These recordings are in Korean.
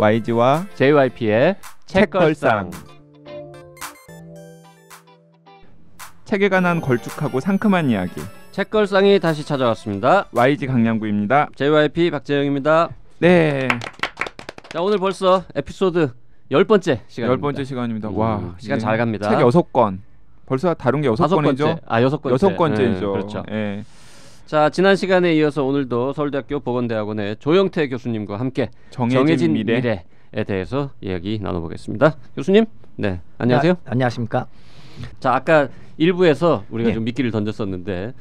YG와 JYP의 책걸상. 책에 관한 걸쭉하고 상큼한 이야기. 책걸상이 다시 찾아왔습니다. YG 강량구입니다. JYP 박재영입니다. 네. 자, 오늘 벌써 에피소드 10번째 시간입니다. 10번째 시간입니다. 와, 시간 잘 갑니다. 책 6권. 벌써 다룬 게 6권이죠? 아, 6번째. 6번째죠. 그렇죠. 네. 자, 지난 시간에 이어서 오늘도 서울대학교 보건대학원의 조영태 교수님과 함께 정해진 미래에 대해서 이야기 나눠보겠습니다. 교수님, 네, 안녕하세요. 안녕하십니까. 자, 아까 1부에서 우리가 네. 좀 미끼를 던졌었는데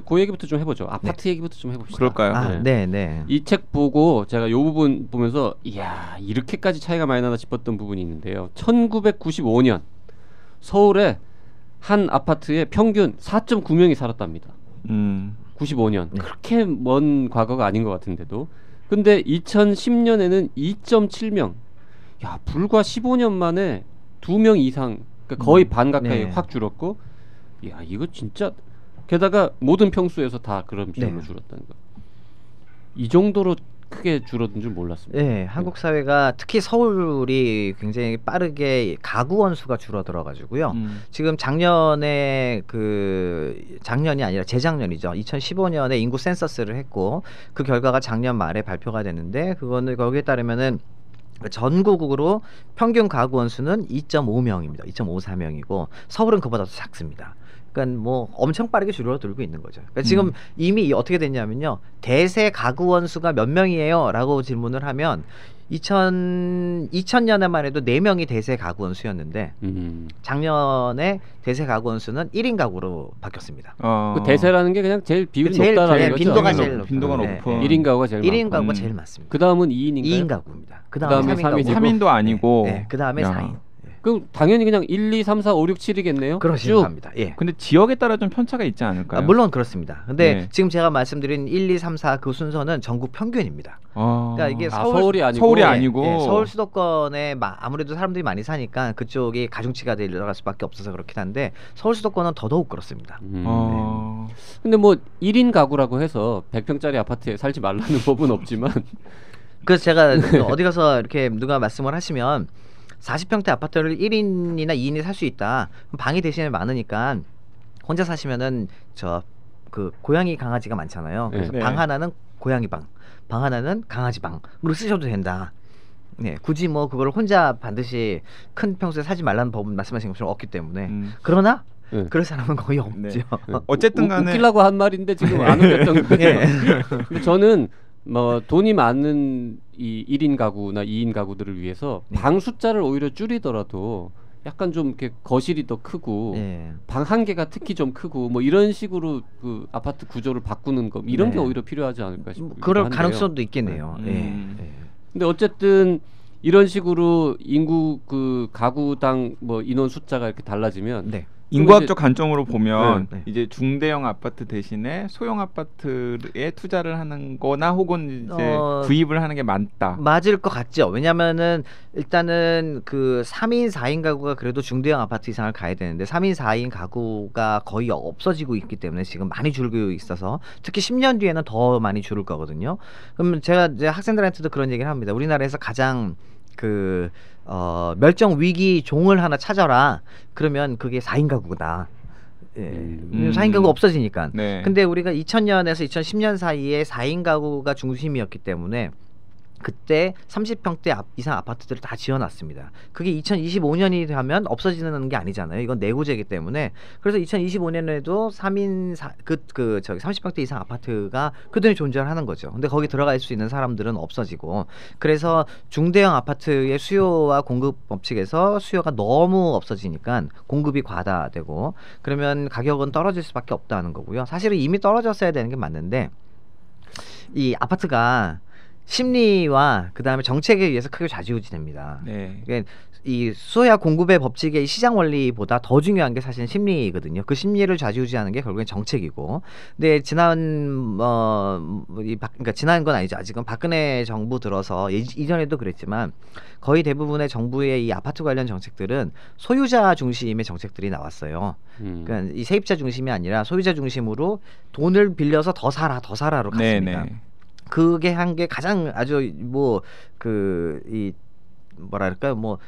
그 얘기부터 좀 해보죠. 아파트 얘기부터 좀 해봅시다. 그럴까요? 네. 이 책 보고 제가 이 부분 보면서 이야, 이렇게까지 차이가 많이 나나 싶었던 부분이 있는데요. 1995년 서울에 한 아파트에 평균 4.9명이 살았답니다. 95년. 네. 그렇게 먼 과거가 아닌 것 같은데도. 근데 2010년에는 2.7명. 야, 불과 15년 만에 2명 이상, 그러니까 거의 반 가까이 네. 확 줄었고, 야, 이거 진짜. 게다가 모든 평수에서 다 그런 비율로 네. 줄었다는 거. 이 정도로 크게 줄어든 줄 몰랐습니다. 네, 한국 사회가 특히 서울이 굉장히 빠르게 가구 원수가 줄어들어가지고요. 지금 작년에 작년이 아니라 재작년이죠. 2015년에 인구 센서스를 했고 그 결과가 작년 말에 발표가 됐는데 그거는 거기에 따르면은 전국으로 평균 가구 원수는 2.5명입니다. 2.54명이고 서울은 그보다 더 작습니다. 그러니까 뭐 엄청 빠르게 줄어들고 있는 거죠. 그러니까 지금 이미 어떻게 됐냐면요. 대세 가구 원수가 몇 명이에요? 라고 질문을 하면 2000년에만 해도 4명이 대세 가구 원수였는데 작년에 대세 가구 원수는 1인 가구로 바뀌었습니다. 그 대세라는 게 그냥 제일 비율이 높다라는 거죠. 빈도가 제일 빈도가 높은. 높은. 1인 가구가 제일 1인 많고. 가구가 제일 많습니다. 그 다음은 2인인가요? 2인 가구입니다. 그 그다음에 다음에 3인 가구. 3인도 아니고. 네, 그 다음에 야. 4인. 그럼 당연히 그냥 1, 2, 3, 4, 5, 6, 7이겠네요. 그러시는 겁니다. 예. 근데 지역에 따라 좀 편차가 있지 않을까요? 물론 그렇습니다. 근데 네. 지금 제가 말씀드린 1, 2, 3, 4 그 순서는 전국 평균입니다. 그러니까 이게 서울이 아니고 서울이 아니고 서울 수도권에 아무래도 사람들이 많이 사니까 그쪽이 가중치가 들어갈 수밖에 없어서 그렇긴 한데 서울 수도권은 더더욱 그렇습니다. 근데 뭐 1인 가구라고 해서 100평짜리 아파트에 살지 말라는 법은 없지만 그래서 제가 어디 가서 이렇게 누가 말씀을 하시면 40평대 아파트를 1인이나 2인이 살 수 있다. 방이 대신에 많으니까 혼자 사시면은 그 고양이 강아지가 많잖아요. 그래서 네. 방 하나는 고양이 방 하나는 강아지 방으로 쓰셔도 된다. 네, 굳이 뭐 그걸 혼자 반드시 큰 평수에 사지 말라는 법은 말씀하신 것처럼 없기 때문에 그러나 그럴 사람은 거의 없죠. 네. 어쨌든 간에 웃기려고 한 말인데 지금 안 웃겼던 거예요. 네. 근데 저는 뭐 돈이 많은 이 1인 가구나 2인 가구들을 위해서 방 숫자를 오히려 줄이더라도 약간 좀 이렇게 거실이 더 크고 방 한 개가 특히 좀 크고 뭐 이런 식으로 그 아파트 구조를 바꾸는 거 이런 게 오히려 필요하지 않을까 싶어요. 그럴 가능성도 있겠네요. 근데 어쨌든 이런 식으로 인구 그 가구당 뭐 인원 숫자가 이렇게 달라지면 인구학적 관점으로 보면 네. 이제 중대형 아파트 대신에 소형 아파트에 투자를 하는 거나 혹은 이제 구입을 하는 게 많다. 맞을 것 같죠. 왜냐면은 일단은 그 3인 4인 가구가 그래도 중대형 아파트 이상을 가야 되는데 3인 4인 가구가 거의 없어지고 있기 때문에 지금 많이 줄고 있어서 특히 10년 뒤에는 더 많이 줄을 거거든요. 그럼 제가 이제 학생들한테도 그런 얘기를 합니다. 우리나라에서 가장 멸종 위기 종을 하나 찾아라. 그러면 그게 4인 가구다. 4인 가구 없어지니까. 네. 근데 우리가 2000년에서 2010년 사이에 4인 가구가 중심이었기 때문에 그때 30평대 이상 아파트들을 다 지어놨습니다. 그게 2025년이 되면 없어지는 게 아니잖아요. 이건 내구재이기 때문에. 그래서 2025년에도 30평대 이상 아파트가 그대로 존재를 하는 거죠. 근데 거기 들어갈 수 있는 사람들은 없어지고, 그래서 중대형 아파트의 수요와 공급 법칙에서 수요가 너무 없어지니까 공급이 과다되고, 그러면 가격은 떨어질 수밖에 없다는 거고요. 사실은 이미 떨어졌어야 되는 게 맞는데 이 아파트가 심리와 그 다음에 정책에 의해서 크게 좌지우지됩니다. 그러니까 이 수요와 공급의 법칙의 시장 원리보다 더 중요한 게 사실은 심리거든요. 그 심리를 좌지우지하는 게 결국엔 정책이고. 근데 그러니까 지난 건 아니죠. 아직은 박근혜 정부 들어서 이전에도 그랬지만 거의 대부분의 정부의 이 아파트 관련 정책들은 소유자 중심의 정책들이 나왔어요. 그러니까 이 세입자 중심이 아니라 소유자 중심으로 돈을 빌려서 더 사라로 갔습니다. 그게 한 게 가장 아주 뭐 그 이 뭐랄까요 뭐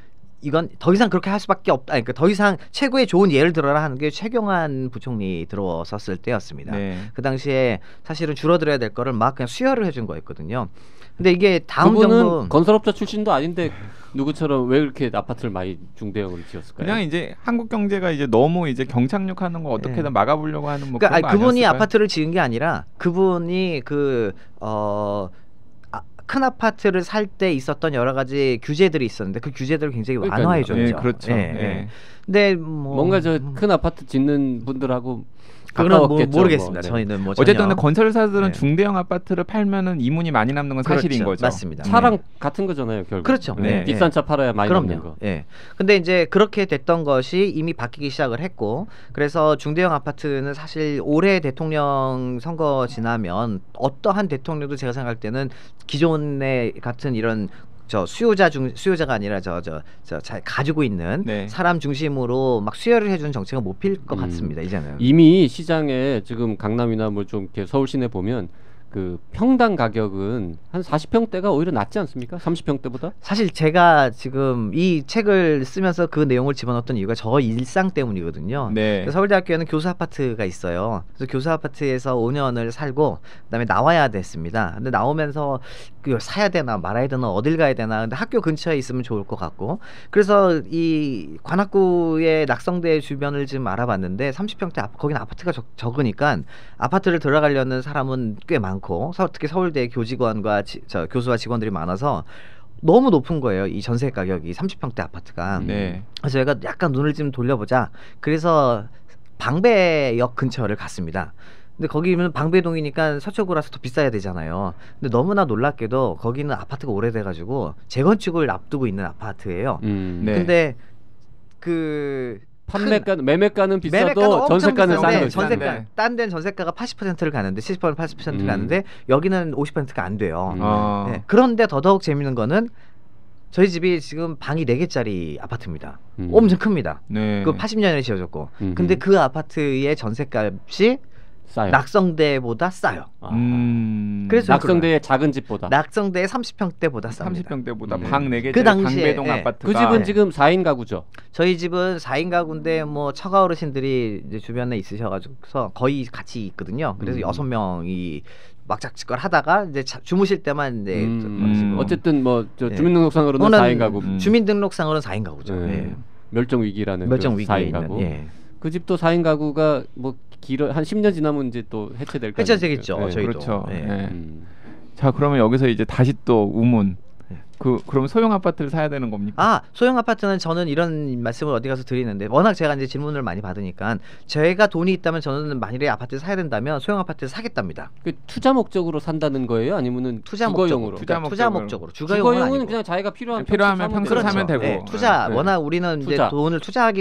이건 더 이상 그렇게 할 수밖에 없다. 그러니까 더 이상 최고의 좋은 예를 들어라 하는 게 최경환 부총리 들어섰을 때였습니다. 네. 그 당시에 사실은 줄어들어야 될 거를 막 그냥 수혈을 해준 거였거든요. 근데 이게 다음 그분은 정부 건설업자 출신도 아닌데 누구처럼 왜 그렇게 아파트를 많이 중대형으로 지었을까요? 그냥 이제 한국 경제가 이제 너무 이제 경착륙하는 거 어떻게든 네. 막아보려고 하는 뭐 그러니까 그런 거 그분이 아니었을까요? 아파트를 지은 게 아니라 그분이 큰 아파트를 살 때 있었던 여러 가지 규제들이 있었는데 그 규제들을 굉장히 완화해줬죠. 네, 그렇죠. 네. 네. 근데 뭔가 저 큰 아파트 짓는 분들하고 그건 모르겠습니다. 네. 저희는 뭐 어쨌든 건설사들은 네. 중대형 아파트를 팔면은 이문이 많이 남는 건 사실인 그렇죠. 거죠. 맞습니다. 차랑 네. 같은 거잖아요, 결국. 그렇죠. 네. 비싼 차 팔아야 많이 남는 거. 예. 근데 이제 그렇게 됐던 것이 이미 바뀌기 시작을 했고, 그래서 중대형 아파트는 사실 올해 대통령 선거 지나면 어떠한 대통령도 제가 생각할 때는 기존의 같은 이런 수요자가 아니라 잘 가지고 있는 네. 사람 중심으로 막 수혈을 해주는 정책은 못 필 것 같습니다. 이제는 이미 시장에 지금 강남이나 뭐 좀 이렇게 서울 시내 보면 그 평당 가격은 한 40평대가 오히려 낫지 않습니까? 30평대보다? 사실 제가 지금 이 책을 쓰면서 그 내용을 집어넣었던 이유가 저 일상 때문이거든요. 네. 서울대학교에는 교수 아파트가 있어요. 그래서 교수 아파트에서 5년을 살고 그다음에 나와야 됐습니다. 근데 나오면서 사야 되나 말아야 되나 어딜 가야 되나 근데 학교 근처에 있으면 좋을 것 같고 그래서 이 관악구의 낙성대 주변을 좀 알아봤는데 30평대 거기는 아파트가 적으니까 아파트를 들어가려는 사람은 꽤 많고 특히 서울대 교직원과 교수와 직원들이 많아서 너무 높은 거예요. 이 전세 가격이 30평대 아파트가. 네. 그래서 제가 약간 눈을 좀 돌려보자. 그래서 방배역 근처를 갔습니다. 근데 거기는 방배동이니까 서초구라서 더 비싸야 되잖아요. 근데 너무나 놀랍게도 거기는 아파트가 오래돼가지고 재건축을 앞두고 있는 아파트예요. 네. 근데 그 매매가는 비싸도 전세가는 싼 거죠. 전세가 딴 데는 전세가가 80%를 가는데 70% 80%를 가는데 여기는 50%가 안 돼요. 네. 그런데 더더욱 재밌는 거는 저희 집이 지금 방이 4개짜리 아파트입니다. 엄청 큽니다. 네. 그 80년에 지어졌고. 근데 그 아파트의 전세값이 싸요. 낙성대보다 싸요. 그래서 낙성대의 작은 집보다. 낙성대의 30평대보다 쌉니다. 30평대보다 방 4개짜리 그 당시에 방배동 아파트가. 그 집은 지금 4인 가구죠. 저희 집은 4인 가구인데 뭐 처가 어르신들이 이제 주변에 있으셔가지고 거의 같이 있거든요. 그래서 6명이 막작지껄 하다가 이제 주무실 때만 이제 어쨌든 뭐 주민등록상으로는 4인 가구. 주민등록상으로는 4인 가구죠. 네. 멸종 위기라는 멸종 위기에 4인 가구. 그 집도 4인 가구가 뭐 한 10년 지나면 이제 또 해체될 거예요. 해체되겠죠. 네, 저희도. 그렇죠. 네. 자, 그러면 여기서 이제 다시 또 우문. 그럼 소형 아파트를 사야 되는 겁니까? 소형 아파트는 저는 이런 말씀을 어디 가서 드리는데 워낙 제가 이제 질문을 많이 받으니까 제가 돈이 있다면 저는 만일에 아파트를 사야 된다면 소형 아파트를 사겠답니다. 그 투자 목적으로 산다는 거예요? 아니면은 주거용으로? 투자 목적으로. 주거용은 그냥 자기가 필요하면 평소 사면 되고. 네, 워낙 우리는 이제 돈을 투자할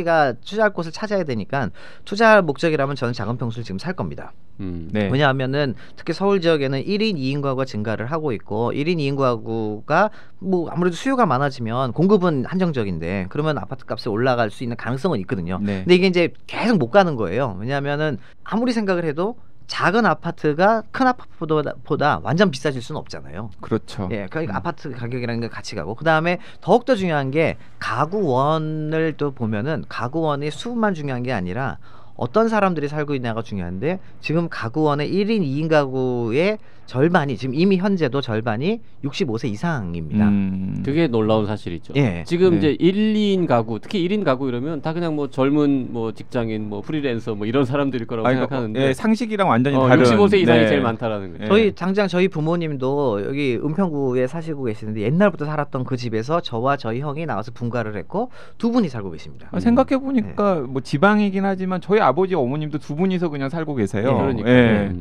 곳을 찾아야 되니까 투자 목적이라면 저는 작은 평수를 지금 살 겁니다. 네. 왜냐하면은 특히 서울 지역에는 1인 2인 가구가 증가를 하고 있고 1인 2인 가구가 뭐 아무래도 수요가 많아지면 공급은 한정적인데 그러면 아파트 값이 올라갈 수 있는 가능성은 있거든요. 네. 근데 이게 이제 계속 못 가는 거예요. 왜냐하면은 아무리 생각을 해도 작은 아파트가 큰 아파트보다 완전 비싸질 수는 없잖아요. 그렇죠. 예, 그러니까 아파트 가격이라는 게 같이 가고 그 다음에 더욱더 중요한 게 가구원을 또 보면은 가구원의 수만 중요한 게 아니라 어떤 사람들이 살고 있냐가 중요한데 지금 가구원의 1인 2인 가구의 절반이 지금 이미 현재도 절반이 65세 이상입니다. 그게 놀라운 사실이죠. 예. 지금 이제 1, 2인 가구, 특히 1인 가구 이러면 다 그냥 뭐 젊은 뭐 직장인, 뭐 프리랜서 뭐 이런 사람들일 거라고 생각하는데 상식이랑 완전히 다른 65세 이상이 제일 많다라는 거예요. 저희 부모님도 여기 은평구에 사시고 계시는데 옛날부터 살았던 그 집에서 저와 저희 형이 나와서 분가를 했고 두 분이 살고 계십니다. 생각해 보니까 뭐 지방이긴 하지만 저희 아버지 어머님도 두 분이서 그냥 살고 계세요. 그러니까.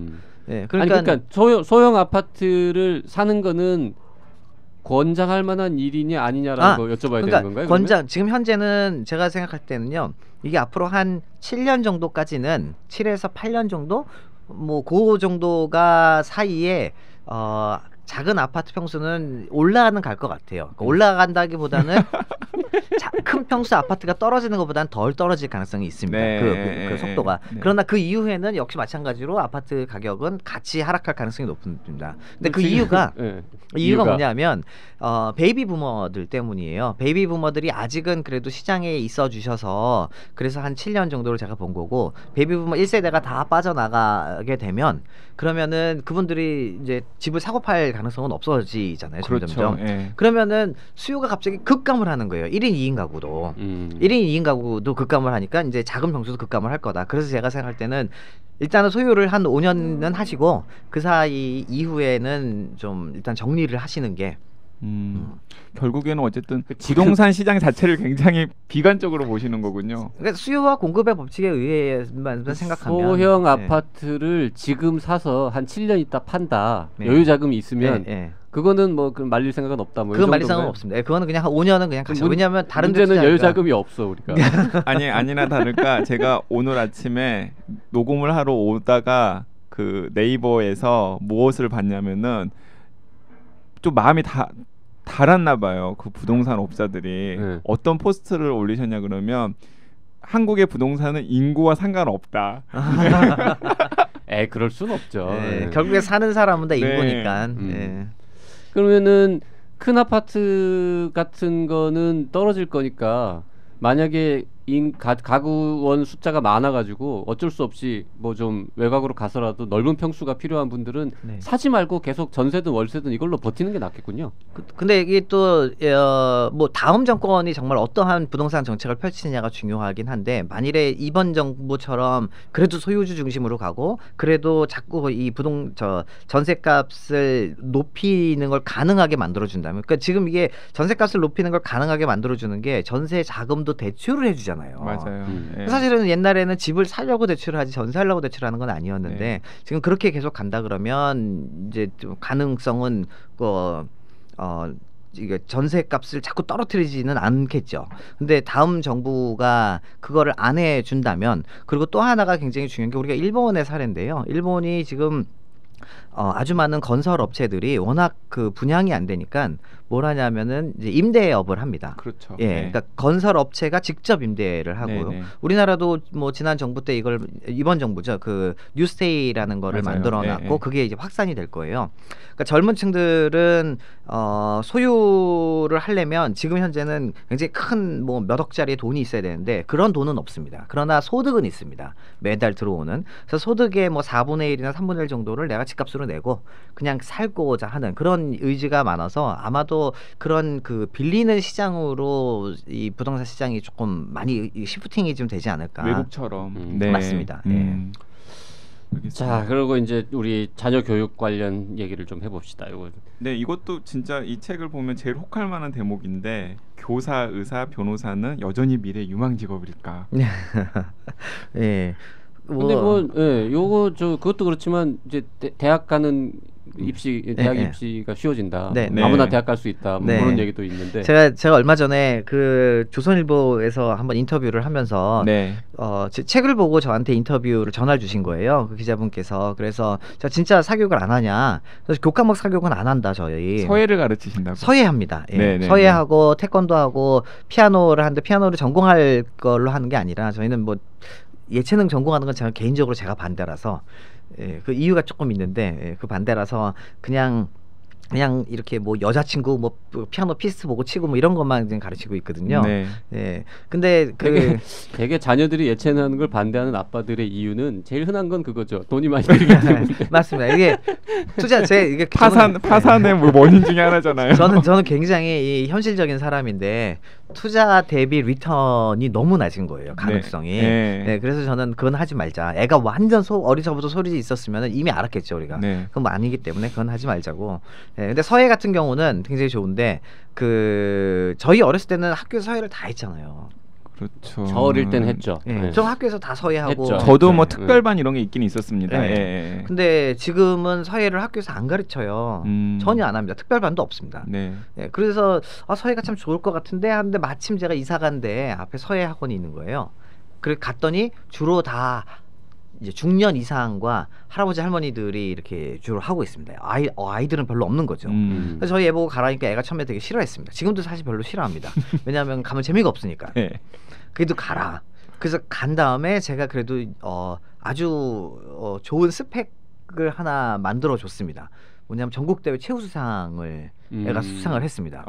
네, 그러니까 소형 아파트를 사는 거는 권장할 만한 일이냐 아니냐라는 거 여쭤봐야 되는 건가요? 권장 지금 현재는 제가 생각할 때는요. 이게 앞으로 한 7년 정도까지는 7에서 8년 정도 뭐 그 정도가 사이에 작은 아파트 평수는 올라가는 갈 것 같아요. 그러니까 올라간다기보다는 큰 평수 아파트가 떨어지는 것보다는 덜 떨어질 가능성이 있습니다. 네. 그 속도가. 네. 그러나 그 이후에는 역시 마찬가지로 아파트 가격은 같이 하락할 가능성이 높습니다. 근데 그 이유가 뭐냐면 베이비 부머들 때문이에요. 베이비 부머들이 아직은 그래도 시장에 있어 주셔서 그래서 한 7년 정도를 제가 본 거고, 베이비 부머 1세대가 다 빠져나가게 되면 그러면은 그분들이 이제 집을 사고 팔 가능성은 없어지잖아요. 그렇죠. 점점점. 예. 그러면은 수요가 갑자기 급감을 하는 거예요. 1인 2인 가구도. 1인 2인 가구도 급감을 하니까 이제 작은 평수도 급감을 할 거다. 그래서 제가 생각할 때는 일단은 소유를 한 5년은 하시고 그 사이 이후에는 좀 일단 정리를 하시는 게 결국에는 어쨌든 부동산 시장 자체를 굉장히 비관적으로 보시는 거군요. 그러니까 수요와 공급의 법칙에 의해만 생각하면 소형 아파트를 지금 사서 한 7년 있다 판다. 여유 자금이 있으면 그거는 뭐 말릴 생각은 없다. 뭐 그건 말릴 생각은 없습니다. 그거는 그냥 한 5년은 그냥 같이. 왜냐하면 다른 문제는 여유 자금이 없어 우리가. 아니나 다를까 제가 오늘 아침에 녹음을 하러 오다가 그 네이버에서 무엇을 봤냐면은 좀 마음이 달았나 봐요. 그 부동산 업자들이 어떤 포스트를 올리셨냐 그러면 한국의 부동산은 인구와 상관없다. 그럴 순 없죠. 결국에 사는 사람은 다 인구니까. 그러면은 큰 아파트 같은 거는 떨어질 거니까 만약에 가구원 숫자가 많아가지고 어쩔 수 없이 뭐 좀 외곽으로 가서라도 넓은 평수가 필요한 분들은 사지 말고 계속 전세든 월세든 이걸로 버티는 게 낫겠군요. 근데 이게 또 뭐 다음 정권이 정말 어떠한 부동산 정책을 펼치느냐가 중요하긴 한데, 만일에 이번 정부처럼 그래도 소유주 중심으로 가고 그래도 자꾸 이 전세값을 높이는 걸 가능하게 만들어준다면, 그러니까 지금 이게 전세값을 높이는 걸 가능하게 만들어주는 게 전세 자금도 대출을 해주잖아요. 맞아요. 사실은 옛날에는 집을 사려고 대출을 하지 전세하려고 대출하는 건 아니었는데 지금 그렇게 계속 간다 그러면 이제 좀 가능성은 이게 전세값을 자꾸 떨어뜨리지는 않겠죠. 근데 다음 정부가 그거를 안 해준다면, 그리고 또 하나가 굉장히 중요한 게 우리가 일본의 사례인데요. 일본이 지금 아주 많은 건설 업체들이 워낙 그 분양이 안 되니까 뭘 하냐면은 이제 임대업을 합니다. 그렇죠. 그러니까 건설 업체가 직접 임대를 하고요. 우리나라도 뭐 지난 정부 때 이번 정부죠. 그 뉴스테이라는 거를 만들어놨고 그게 이제 확산이 될 거예요. 그러니까 젊은층들은 소유를 하려면 지금 현재는 굉장히 큰 뭐 몇 억짜리 돈이 있어야 되는데 그런 돈은 없습니다. 그러나 소득은 있습니다. 매달 들어오는. 그래서 소득의 뭐 4분의 1이나 3분의 1 정도를 내가 집값으로 내고 그냥 살고자 하는 그런 의지가 많아서 아마도 그런 그 빌리는 시장으로 이 부동산 시장이 조금 많이 시프팅이 좀 되지 않을까. 외국처럼. 맞습니다. 자, 그리고 이제 우리 자녀 교육 관련 얘기를 좀 해봅시다. 이것도 진짜 이 책을 보면 제일 혹할 만한 대목인데, 교사, 의사, 변호사는 여전히 미래 유망 직업일까? 근데 요거 그것도 그렇지만 이제 대학 가는 대학 입시가 쉬워진다. 아무나 대학 갈 수 있다. 뭐 그런 얘기도 있는데. 제가 얼마 전에 그 조선일보에서 한번 인터뷰를 하면서 제 책을 보고 저한테 인터뷰를 전화를 주신 거예요. 그 기자분께서. 그래서 제가 진짜 사교육을 안 하냐. 그래서 교과목 사교육은 안 한다 저희. 서예를 가르치신다고? 서예합니다. 서예하고 태권도하고 피아노를 하는데 피아노를 전공할 걸로 하는 게 아니라 저희는 뭐 예체능 전공하는 건 제가 개인적으로 제가 반대라서 그 이유가 조금 있는데 그 반대라서 그냥 이렇게 뭐 여자친구 뭐 피아노 피스 보고 치고 뭐 이런 것만 지금 가르치고 있거든요. 근데 되게 자녀들이 예체능하는 걸 반대하는 아빠들의 이유는 제일 흔한 건 그거죠. 돈이 많이 들기 때문에. 맞습니다. 이게 투자 이게 파산의 뭐 원인 중에 하나잖아요. 저는 굉장히 이 현실적인 사람인데 투자 대비 리턴이 너무 낮은 거예요. 가능성이. 그래서 저는 그건 하지 말자. 애가 완전 어리서부터 소리 있었으면 이미 알았겠죠 우리가. 그건 뭐 아니기 때문에 그건 하지 말자고. 근데 서예 같은 경우는 굉장히 좋은데 저희 어렸을 때는 학교에서 서예를 다 했잖아요. 그렇죠. 저 어릴 땐 했죠. 저 학교에서 다 서예하고. 했죠. 저도 뭐 특별반 이런 게 있긴 있었습니다. 근데 지금은 서예를 학교에서 안 가르쳐요. 전혀 안 합니다. 특별반도 없습니다. 그래서 서예가 참 좋을 것 같은데 하는데 마침 제가 이사 간데 앞에 서예 학원이 있는 거예요. 그래 갔더니 주로 다 이제 중년 이상과 할아버지 할머니들이 이렇게 주로 하고 있습니다. 아이들은 별로 없는 거죠. 그래서 저희 애 보고 가라니까 애가 처음에 되게 싫어했습니다. 지금도 사실 별로 싫어합니다. 왜냐하면 가면 재미가 없으니까. 네. 그래도 가라. 그래서 간 다음에 제가 그래도 아주 좋은 스펙을 하나 만들어 줬습니다. 뭐냐면 전국대회 최우수상을 애가 수상을 했습니다.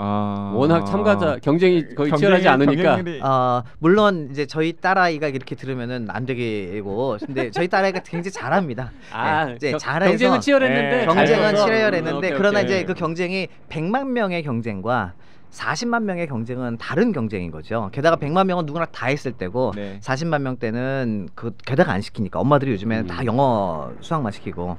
워낙 참가자 경쟁이 거의 치열하지 않으니까. 물론 이제 저희 딸아이가 이렇게 들으면은 안 되게고, 근데 저희 딸아이가 굉장히 잘합니다. 이제 잘해서 경쟁은 치열했는데 경쟁은 치열했는데 그러나 오케이. 이제 그 경쟁이 100만 명의 경쟁과 40만 명의 경쟁은 다른 경쟁인 거죠. 게다가 100만 명은 누구나 다 했을 때고, 네. 40만 명 때는 그 게다가 안 시키니까 엄마들이 요즘에는 다 영어 수학만 시키고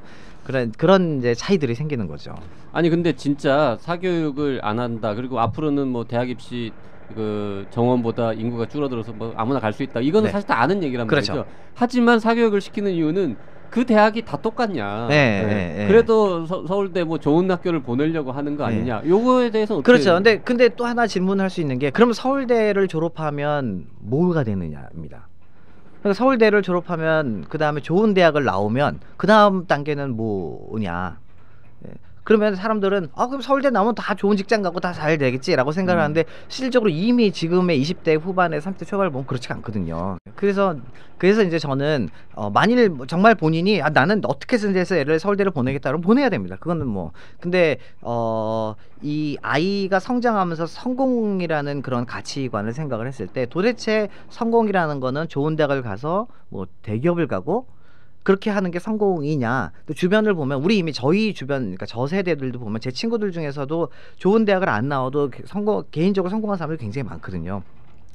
그런 이제 차이들이 생기는 거죠. 아니 근데 진짜 사교육을 안 한다. 그리고 앞으로는 뭐 대학 입시 그 정원보다 인구가 줄어들어서 뭐 아무나 갈 수 있다. 이거는 네. 사실 다 아는 얘기란 그렇죠. 말이죠. 하지만 사교육을 시키는 이유는 그 대학이 다 똑같냐. 네. 그래도 서울대 뭐 좋은 학교를 보내려고 하는 거 아니냐. 요거에 대해서 어떻게? 그렇죠. 근데 또 하나 질문할 수 있는 게, 그럼 서울대를 졸업하면 뭐가 되느냐입니다. 그러니까 서울대를 졸업하면 그 다음에 좋은 대학을 나오면 그 다음 단계는 뭐냐? 그러면 사람들은 그럼 서울대 나오면 다 좋은 직장 가고 다 잘 되겠지라고 생각을 하는데, 실질적으로 이미 지금의 20대 후반에 30대 초반을 보면 그렇지가 않거든요. 그래서 이제 저는 만일 정말 본인이 나는 어떻게든 해서 애를 서울대를 보내겠다 그러면 보내야 됩니다. 그거는 뭐. 근데 이 아이가 성장하면서 성공이라는 그런 가치관을 생각을 했을 때, 도대체 성공이라는 거는 좋은 대학을 가서 뭐 대기업을 가고 그렇게 하는 게 성공이냐? 또 주변을 보면, 우리 이미 저희 주변, 그러니까 저 세대들도 보면 제 친구들 중에서도 좋은 대학을 안 나와도 개인적으로 성공한 사람들이 굉장히 많거든요.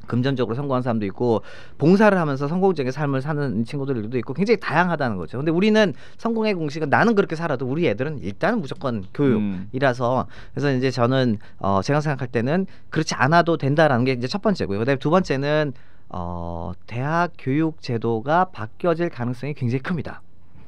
금전적으로 성공한 사람도 있고, 봉사를 하면서 성공적인 삶을 사는 친구들도 있고, 굉장히 다양하다는 거죠. 근데 우리는 성공의 공식은, 나는 그렇게 살아도 우리 애들은 일단은 무조건 교육이라서, 그래서 이제 저는 제가 생각할 때는 그렇지 않아도 된다라는 게 이제 첫 번째고요. 그다음에 두 번째는 대학 교육 제도가 바뀌어질 가능성이 굉장히 큽니다.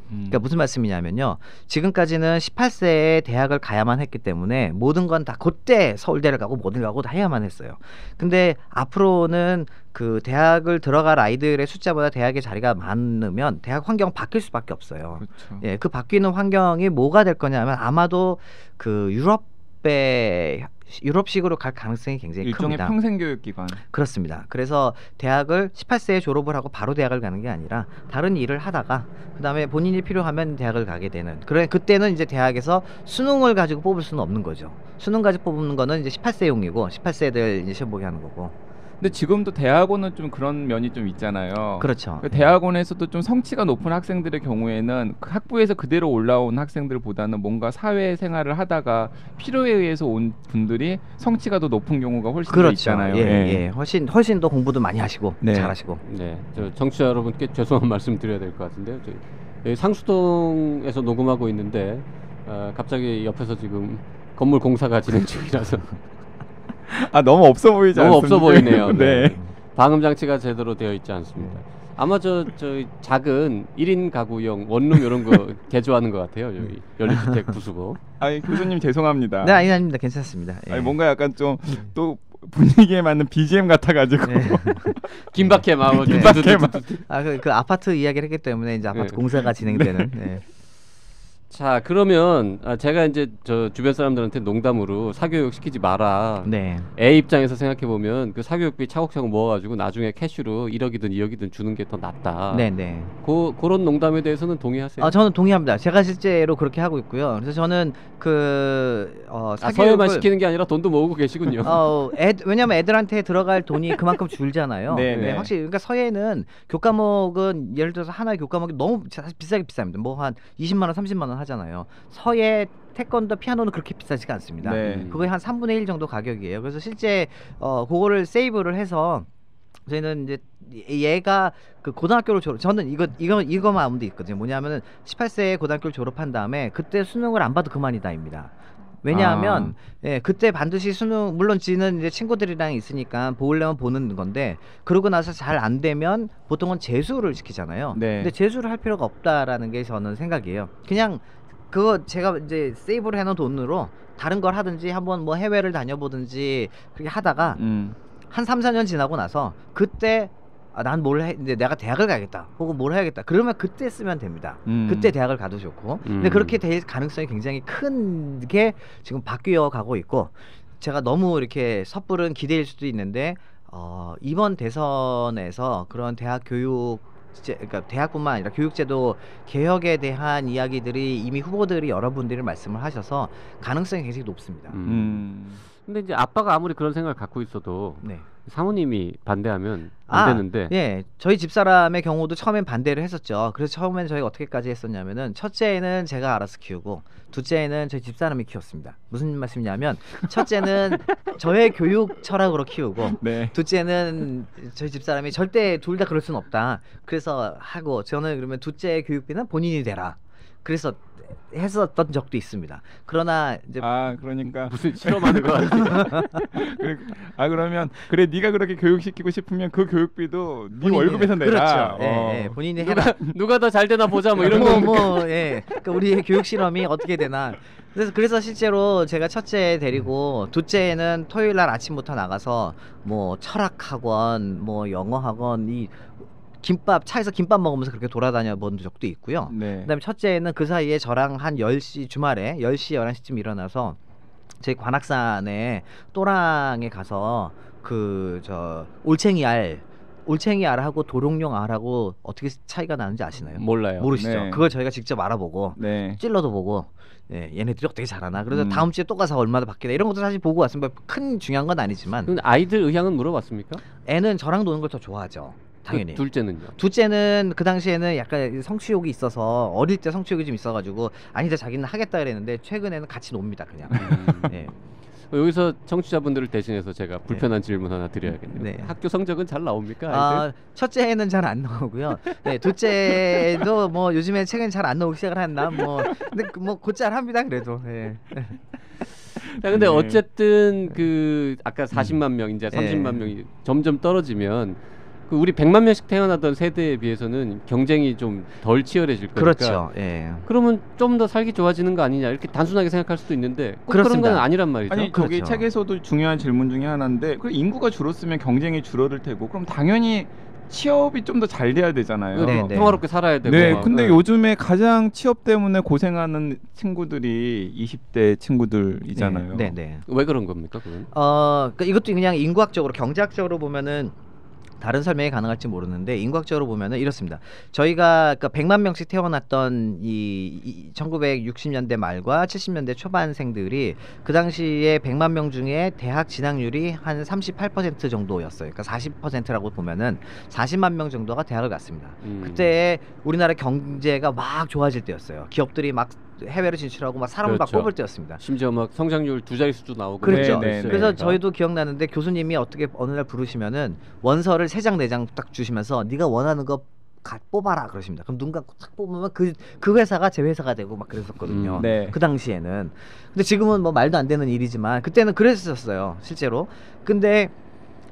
그러니까 무슨 말씀이냐면요, 지금까지는 18세에 대학을 가야만 했기 때문에 모든 건 다 그때 서울대를 가고 뭐든 가고 다 해야만 했어요. 근데 앞으로는 그 대학을 들어갈 아이들의 숫자보다 대학의 자리가 많으면 대학 환경 바뀔 수밖에 없어요. 그렇죠. 예, 그 바뀌는 환경이 뭐가 될 거냐면, 아마도 그 유럽식으로 갈 가능성이 굉장히 일종의 큽니다. 평생교육기관. 그렇습니다. 그래서 대학을 18세에 졸업을 하고 바로 대학을 가는 게 아니라 다른 일을 하다가 그다음에 본인이 필요하면 대학을 가게 되는, 그때는 이제 대학에서 수능을 가지고 뽑을 수는 없는 거죠. 수능 가지고 뽑는 거는 이제 18세용이고 18세들 이제 시험 보게 하는 거고. 근데 지금도 대학원은 좀 그런 면이 좀 있잖아요. 그렇죠. 대학원에서도 좀 성취가 높은 학생들의 경우에는 그 학부에서 그대로 올라온 학생들보다는 뭔가 사회생활을 하다가 필요에 의해서 온 분들이 성취가 더 높은 경우가 훨씬 더 있잖아요. 예. 훨씬 더 공부도 많이 하시고 네. 잘하시고. 네, 저 청취자 여러분께 죄송한 말씀 드려야 될 것 같은데요. 저희 상수동에서 녹음하고 있는데 갑자기 옆에서 지금 건물 공사가 진행 중이라서 너무 없어 보이지 너무 않습니까? 없어 보이네요. 네. 방음 장치가 제대로 되어 있지 않습니다. 아마 저 작은 1인 가구용 원룸 이런 거 개조하는 것 같아요. 여기 연립주택 부수고. 교수님 죄송합니다. 네, 아닙니다. 괜찮습니다. 예. 뭔가 약간 좀 또 분위기에 맞는 BGM 같아가지고. 네. 긴박해 마음. 네. 그 아파트 이야기를 했기 때문에 이제 아파트 네. 공사가 진행되는. 네. 자, 그러면 제가 이제 저 주변 사람들한테 농담으로 사교육 시키지 마라. 네. 애 입장에서 생각해 보면 그 사교육비 차곡차곡 모아가지고 나중에 캐시로 1억이든 2억이든 주는 게 더 낫다. 네. 그런 농담에 대해서는 동의하세요? 저는 동의합니다. 제가 실제로 그렇게 하고 있고요. 그래서 저는 서열만 시키는 게 아니라 돈도 모으고 계시군요. 왜냐면 애들한테 들어갈 돈이 그만큼 줄잖아요. 네. 확실히. 그러니까 서예는 교과목은 예를 들어서 하나의 교과목이 너무 비싸게 비쌉니다. 뭐 한 20만 원, 30만 원 하잖아요. 서예, 태권도, 피아노는 그렇게 비싸지가 않습니다. 네. 그거의 한 3분의 1 정도 가격이에요. 그래서 실제 그거를 세이브를 해서 저희는 이제 얘가 그 고등학교를 저는 이거만 아무도 있거든요. 뭐냐면은 18세에 고등학교를 졸업한 다음에 그때 수능을 안 봐도 그만이다입니다. 왜냐하면 그때 반드시 수능, 물론 지는 이제 친구들이랑 있으니까 보려면 보는 건데, 그러고 나서 잘 안 되면 보통은 재수를 시키잖아요. 네. 근데 재수를 할 필요가 없다라는 게 저는 생각이에요. 그냥 그거 제가 이제 세이브를 해놓은 돈으로 다른 걸 하든지 한번 뭐 해외를 다녀보든지 그렇게 하다가 한 3, 4년 지나고 나서 그때 난 뭘 해? 이제 내가 대학을 가야겠다. 혹은 뭘 해야겠다. 그러면 그때 쓰면 됩니다. 그때 대학을 가도 좋고. 근데 그렇게 될 가능성이 굉장히 큰 게 지금 바뀌어 가고 있고, 제가 너무 이렇게 섣부른 기대일 수도 있는데 이번 대선에서 그런 대학 교육 그러니까 대학뿐만 아니라 교육제도 개혁에 대한 이야기들이 이미 후보들이 여러분들이 말씀을 하셔서 가능성이 굉장히 높습니다. 근데 이제 아빠가 아무리 그런 생각을 갖고 있어도 네. 사모님이 반대하면 안 되는데. 예, 저희 집사람의 경우도 처음엔 반대를 했었죠. 그래서 처음엔 저희가 어떻게까지 했었냐면은 첫째는 제가 알아서 키우고 둘째는 저희 집사람이 키웠습니다. 무슨 말씀이냐면 첫째는 저의 교육 철학으로 키우고 네. 둘째는 저희 집사람이 절대 둘 다 그럴 수는 없다. 그래서 하고 저는 그러면 둘째 교육비는 본인이 대라. 그래서 했었던 적도 있습니다. 그러나 이제 그러니까 무슨 실험하는 거 같아. 그러면 그래 네가 그렇게 교육시키고 싶으면 그 교육비도 네 본인이, 월급에서 내라. 그렇죠. 예, 본인이 해라. 누가 더 잘 되나 보자 뭐 이런 거. 예. 그러니까 우리의 교육 실험이 어떻게 되나. 그래서 실제로 제가 첫째 데리고 둘째는 토요일 날 아침부터 나가서 뭐 철학 학원, 뭐 영어 학원, 이 차에서 김밥 먹으면서 그렇게 돌아다녀 본 적도 있고요. 네. 그다음에 첫째는 그 사이에 저랑 한 10시 주말에 10시 11시쯤 일어나서 저희 관악산에 또랑에 가서 올챙이 알하고 도롱뇽 알하고 어떻게 차이가 나는지 아시나요? 몰라요. 모르시죠? 네. 그걸 저희가 직접 알아보고 네. 찔러도 보고 얘네들이 어떻게 자라나. 그래서 다음 주에 또 가서 얼마나 바뀌나 이런 것도 사실 보고 왔습니다. 큰 중요한 건 아니지만. 근데 아이들 의향은 물어봤습니까? 애는 저랑 노는 걸 더 좋아하죠. 당연히. 둘째는요? 둘째는 그 당시에는 약간 성취욕이 있어서 어릴 때 성취욕이 좀 있어가지고 아니다 자기는 하겠다 그랬는데 최근에는 같이 놉니다 그냥. 네. 여기서 청취자분들을 대신해서 제가 불편한 질문 하나 드려야겠네요. 네. 학교 성적은 잘 나옵니까? 아이들? 첫째는 잘 안 나오고요. 네, 둘째도 뭐 요즘에 최근 잘 안 나오기 시작을 했나 근데 뭐 곧잘 합니다 그래도. 네. 자, 근데 어쨌든 그 아까 40만 명 이제 30만 명이 점점 떨어지면 그 우리 100만 명씩 태어나던 세대에 비해서는 경쟁이 좀 덜 치열해질 거니까. 그렇죠. 예. 그러면 좀 더 살기 좋아지는 거 아니냐 이렇게 단순하게 생각할 수도 있는데 꼭 그런 그렇습니다. 건 아니란 말이죠. 아니 저기 그렇죠. 책에서도 중요한 질문 중에 하나인데 그 인구가 줄었으면 경쟁이 줄어들 테고 그럼 당연히 취업이 좀 더 잘 돼야 되잖아요. 네, 네. 평화롭게 살아야 되고. 네, 막. 근데 요즘에 가장 취업 때문에 고생하는 친구들이 20대 친구들이잖아요. 네, 네. 왜 그런 겁니까, 그건? 그러니까 이것도 그냥 인구학적으로 경제학적으로 보면은 다른 설명이 가능할지 모르는데 인구학적으로 보면은 이렇습니다. 저희가 그러니까 100만 명씩 태어났던 이 1960년대 말과 70년대 초반생들이 그 당시에 100만 명 중에 대학 진학률이 한 38% 정도였어요. 그러니까 40%라고 보면은 40만 명 정도가 대학을 갔습니다. 그때 우리나라 경제가 막 좋아질 때였어요. 기업들이 막 해외로 진출하고 막 사람을 그렇죠. 막 뽑을 때였습니다. 심지어 막 성장률 2자릿수도 나오고. 그렇죠. 네, 네, 그래서 네. 저희도 기억나는데 교수님이 어떻게 어느 날 부르시면은 원서를 3장 4장 딱 주시면서 네가 원하는 거 뽑아라 그러십니다. 그럼 눈 감고 딱 뽑으면 그 회사가 제 회사가 되고 막 그랬었거든요. 네. 그 당시에는. 근데 지금은 뭐 말도 안 되는 일이지만 그때는 그랬었어요. 실제로. 근데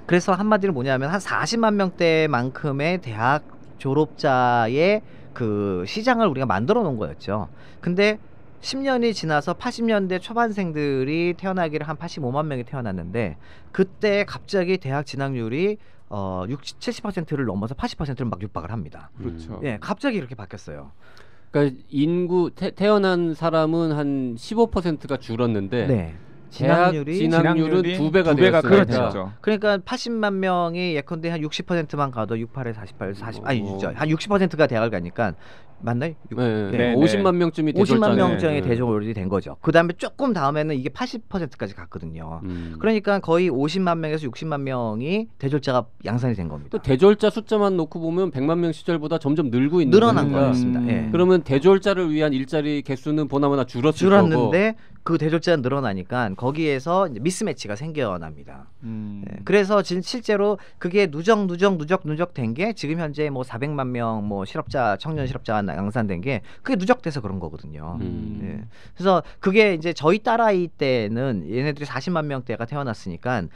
그래서 한마디로 뭐냐면 한 40만 명대만큼의 대학 졸업자의 그 시장을 우리가 만들어 놓은 거였죠. 근데 10년이 지나서 80년대 초반생들이 태어나기를 한 85만 명이 태어났는데 그때 갑자기 대학 진학률이 70%를 넘어서 80%를 막 육박을 합니다. 그렇죠. 예, 갑자기 이렇게 바뀌었어요. 그러니까 인구 태어난 사람은 한 15%가 줄었는데 네. 대학 진학률이 진학률은 2배가 되었으니까. 그렇죠. 그러니까 80만 명이 예컨대 한 60%만 가도 68에 48, 40 아니 한 60%가 대학을 가니까 맞나요? 네, 네, 50만 명쯤이 50만 대졸자네. 명정이 대졸이 된 거죠. 그다음에 조금 다음에는 이게 80%까지 갔거든요. 그러니까 거의 50만 명에서 60만 명이 대졸자가 양산이 된 겁니다. 또 대졸자 숫자만 놓고 보면 100만 명 시절보다 점점 늘고 있는 늘어난 거니까. 거였습니다. 예. 그러면 대졸자를 위한 일자리 개수는 보나마나 줄었을 거고. 줄었는데 그 대졸자가 늘어나니까 거기에서 이제 미스매치가 생겨납니다. 예. 그래서 실제로 그게 누적 된 게 지금 현재 뭐 400만 명 뭐 실업자 청년 실업자가 양산된 게 그게 누적돼서 그런 거거든요. 예. 그래서 그게 이제 저희 딸아이 때는 얘네들이 40만 명대가 태어났으니까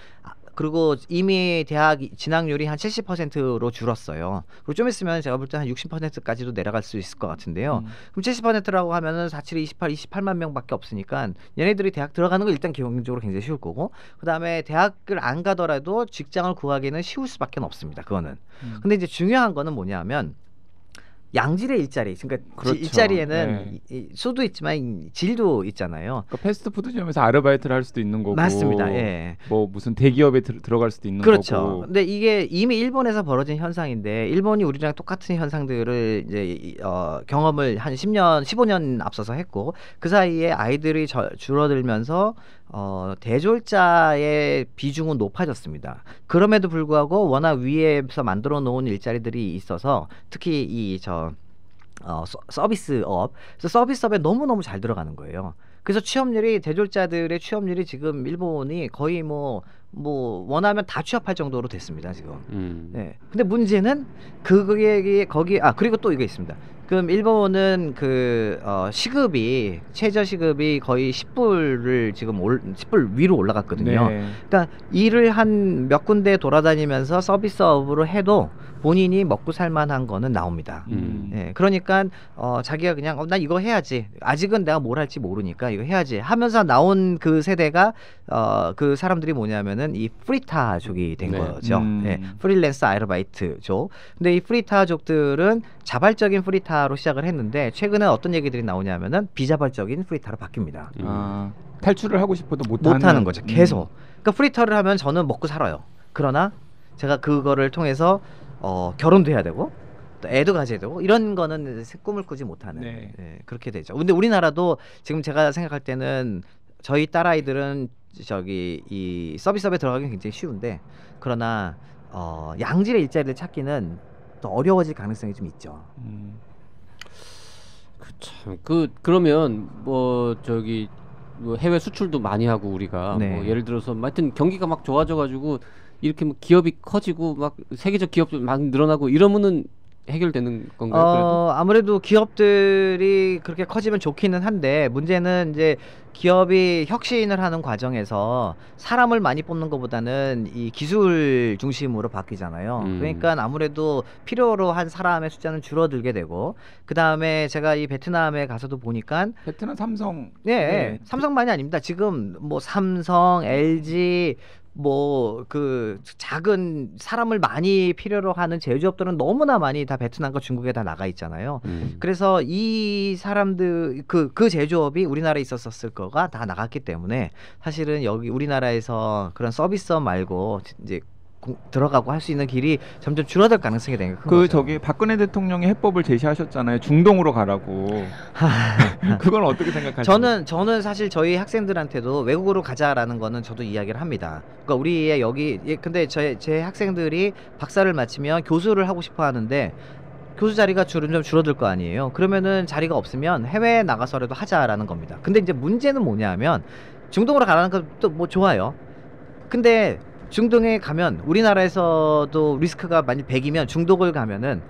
그리고 이미 대학 진학률이 한 70%로 줄었어요. 그리고 좀 있으면 제가 볼 때 한 60%까지도 내려갈 수 있을 것 같은데요. 그럼 70%라고 하면은 47, 28, 28만 명밖에 없으니까 얘네들이 대학 들어가는 건 일단 기본적으로 굉장히 쉬울 거고, 그다음에 대학을 안 가더라도 직장을 구하기는 쉬울 수밖에 없습니다. 그거는. 근데 이제 중요한 거는 뭐냐면 양질의 일자리, 그러니까 그렇죠. 일자리에는 수도 있지만 질도 있잖아요. 그러니까 패스트푸드점에서 아르바이트를 할 수도 있는 거고, 맞습니다. 예. 뭐 무슨 대기업에 들어갈 수도 있는 그렇죠. 거고. 근데 이게 이미 일본에서 벌어진 현상인데, 일본이 우리랑 똑같은 현상들을 이제 경험을 한 10년, 15년 앞서서 했고, 그 사이에 아이들이 줄어들면서 대졸자의 비중은 높아졌습니다. 그럼에도 불구하고 워낙 위에서 만들어 놓은 일자리들이 있어서, 특히 서비스업, 그래서 서비스업에 너무너무 잘 들어가는 거예요. 그래서 취업률이, 대졸자들의 취업률이 지금 일본이 거의 뭐 원하면 다 취업할 정도로 됐습니다, 지금. 네. 근데 문제는 그리고 또 이게 있습니다. 그럼 일본은 시급이, 최저 시급이 거의 10불을 지금 10불 위로 올라갔거든요. 네. 그러니까 일을 한 몇 군데 돌아다니면서 서비스업으로 해도 본인이 먹고 살만한 거는 나옵니다. 예, 그러니까 자기가 그냥 난 이거 해야지, 아직은 내가 뭘 할지 모르니까 이거 해야지 하면서 나온 그 세대가 그 사람들이 뭐냐면은 이 프리타족이 된 거죠. 예, 프리랜서 아르바이트족. 근데 이 프리타족들은 자발적인 프리타로 시작을 했는데, 최근에 어떤 얘기들이 나오냐면은 비자발적인 프리타로 바뀝니다. 탈출을 하고 싶어도 못하는 거죠. 계속. 그러니까 프리타를 하면 저는 먹고 살아요. 그러나 제가 그거를 통해서 결혼도 해야 되고 또 애도 가져야 되고, 이런 거는 꿈을 꾸지 못하는, 예, 그렇게 되죠. 근데 우리나라도 지금 제가 생각할 때는 저희 딸아이들은 이 서비스업에 들어가기 굉장히 쉬운데, 그러나 양질의 일자리를 찾기는 또 어려워질 가능성이 좀 있죠. 그러면 뭐 해외 수출도 많이 하고 우리가 네. 뭐 예를 들어서 하여튼 경기가 막 좋아져가지고 이렇게 뭐 기업이 커지고 막 세계적 기업도 막 늘어나고 이러면은 해결되는 건가요? 그래도? 아무래도 기업들이 그렇게 커지면 좋기는 한데, 문제는 이제 기업이 혁신을 하는 과정에서 사람을 많이 뽑는 것보다는 이 기술 중심으로 바뀌잖아요. 그러니까 아무래도 필요로 한 사람의 숫자는 줄어들게 되고, 그 다음에 제가 이 베트남에 가서도 보니까 베트남 삼성, 네, 삼성만이 아닙니다. 지금 뭐 삼성, LG, 뭐 작은 사람을 많이 필요로 하는 제조업들은 너무나 많이 다 베트남과 중국에 다 나가 있잖아요. 그래서 이 사람들 그 제조업이 우리나라에 있었을 거가 다 나갔기 때문에, 사실은 여기 우리나라에서 그런 서비스업 말고 이제 들어가고 할 수 있는 길이 점점 줄어들 가능성이 되는 거죠. 박근혜 대통령이 해법을 제시하셨잖아요. 중동으로 가라고. 그건 어떻게 생각하세요? 저는 사실 저희 학생들한테도 외국으로 가자라는 거는 저도 이야기를 합니다. 그러니까 우리의 근데 제 학생들이 박사를 마치면 교수를 하고 싶어 하는데, 교수 자리가 좀 줄어들 거 아니에요. 그러면은 자리가 없으면 해외에 나가서라도 하자라는 겁니다. 근데 이제 문제는 뭐냐면, 중동으로 가라는 것도 뭐 좋아요. 근데 중동에 가면, 우리나라에서도 리스크가 만약 100이면 중동을 가면은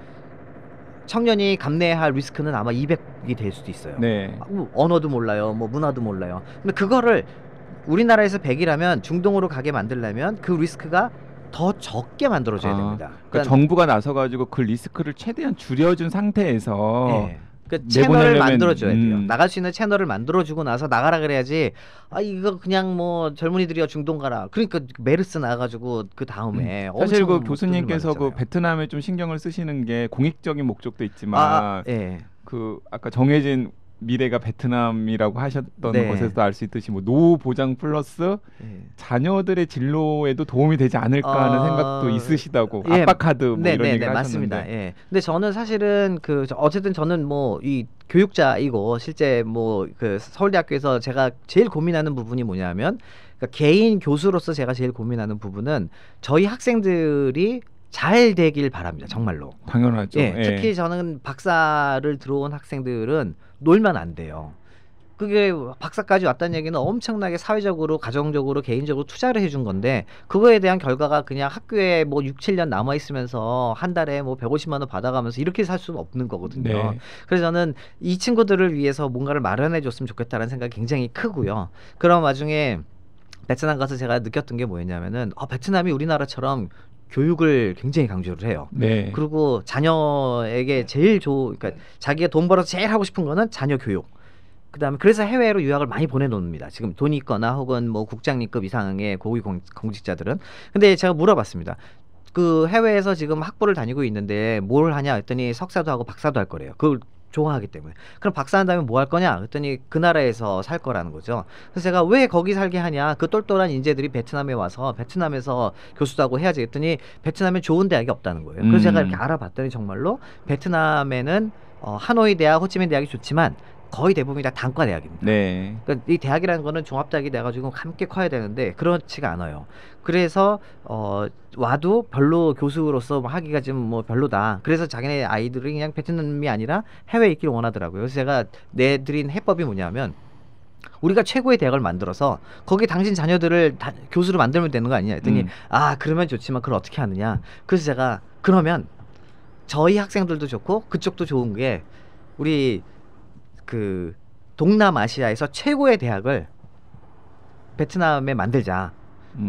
청년이 감내할 리스크는 아마 200이 될 수도 있어요. 네. 언어도 몰라요, 뭐 문화도 몰라요. 근데 그거를 우리나라에서 100이라면 중동으로 가게 만들려면 그 리스크가 더 적게 만들어줘야 됩니다. 그러니까 정부가 나서가지고 그 리스크를 최대한 줄여준 상태에서, 네. 채널을 만들어줘야 돼요. 나갈 수 있는 채널을 만들어주고 나서 나가라 그래야지, 이거 그냥 뭐 젊은이들이야 중동 가라, 그러니까 메르스 나가지고 그 다음에 사실 그 교수님께서 그 베트남에 좀 신경을 쓰시는 게 공익적인 목적도 있지만, 예. 아까 정해진 미래가 베트남이라고 하셨던 네. 것에서도 알 수 있듯이 뭐 노후 보장 플러스 자녀들의 진로에도 도움이 되지 않을까 하는 생각도 있으시다고. 아빠 카드 뭐 이런 얘기를 맞습니다. 하셨는데. 예. 근데 저는 사실은 어쨌든 저는 뭐 이 교육자이고, 실제 뭐 서울대학교에서 제가 제일 고민하는 부분이 뭐냐면, 그러니까 개인 교수로서 제가 제일 고민하는 부분은 저희 학생들이 잘 되길 바랍니다. 정말로. 당연하죠. 예, 특히 저는 박사를 들어온 학생들은 놀면 안 돼요. 그게 박사까지 왔다는 얘기는 엄청나게 사회적으로, 가정적으로, 개인적으로 투자를 해준 건데, 그거에 대한 결과가 그냥 학교에 뭐 6, 7년 남아 있으면서 한 달에 뭐 150만 원 받아가면서 이렇게 살 수는 없는 거거든요. 네. 그래서 저는 이 친구들을 위해서 뭔가를 마련해 줬으면 좋겠다는 생각이 굉장히 크고요. 그런 와중에 베트남 가서 제가 느꼈던 게 뭐였냐면은 베트남이 우리나라처럼 교육을 굉장히 강조를 해요. 네. 그리고 자녀에게 제일 그러니까 자기가 돈 벌어서 제일 하고 싶은 거는 자녀 교육. 그다음에 그래서 해외로 유학을 많이 보내놓습니다. 지금 돈이 있거나 혹은 뭐 국장님급 이상의 고위 공직자들은. 근데 제가 물어봤습니다. 그 해외에서 지금 학부를 다니고 있는데 뭘 하냐 했더니 석사도 하고 박사도 할 거래요. 그걸 좋아하기 때문에. 그럼 박사 한다면 뭐 할 거냐 했더니 그 나라에서 살 거라는 거죠. 그래서 제가 왜 거기 살게 하냐, 그 똘똘한 인재들이 베트남에 와서 베트남에서 교수도 하고 해야지 했더니 베트남에 좋은 대학이 없다는 거예요. 그래서 제가 이렇게 알아봤더니 정말로 베트남에는 하노이 대학, 호치민 대학이 좋지만 거의 대부분이 다 단과 대학입니다. 네. 그러니까 이 대학이라는 거는 종합대학이 돼가지고 함께 커야 되는데 그렇지가 않아요. 그래서 와도 별로 교수로서 뭐 하기가 좀 뭐 별로다. 그래서 자기네 아이들이 그냥 베트남이 아니라 해외에 있기를 원하더라고요. 그래서 제가 내드린 해법이 뭐냐면 우리가 최고의 대학을 만들어서 거기 당신 자녀들을 교수로 만들면 되는 거 아니냐 했더니 그러면 좋지만 그걸 어떻게 하느냐. 그래서 제가 그러면 저희 학생들도 좋고 그쪽도 좋은 게 우리 그 동남아시아에서 최고의 대학을 베트남에 만들자.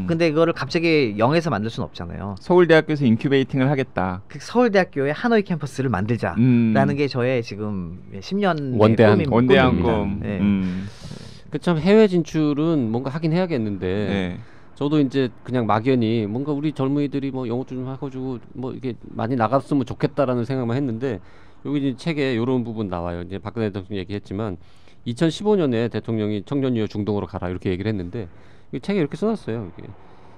근데 이거를 갑자기 0에서 만들 수는 없잖아요. 서울대학교에서 인큐베이팅을 하겠다. 그 서울대학교의 하노이 캠퍼스를 만들자라는 게 저의 지금 10년 원대한 꿈. 네. 참 해외 진출은 뭔가 하긴 해야겠는데 네. 저도 이제 그냥 막연히 뭔가 우리 젊은이들이 뭐 영어 좀 해가지고 뭐 이게 많이 나갔으면 좋겠다라는 생각만 했는데 여기 이제 책에 이런 부분 나와요. 이제 박근혜 대통령 얘기했지만 2015년에 대통령이 청년 유여 중동으로 가라 이렇게 얘기를 했는데 이 책에 이렇게 써놨어요. 이게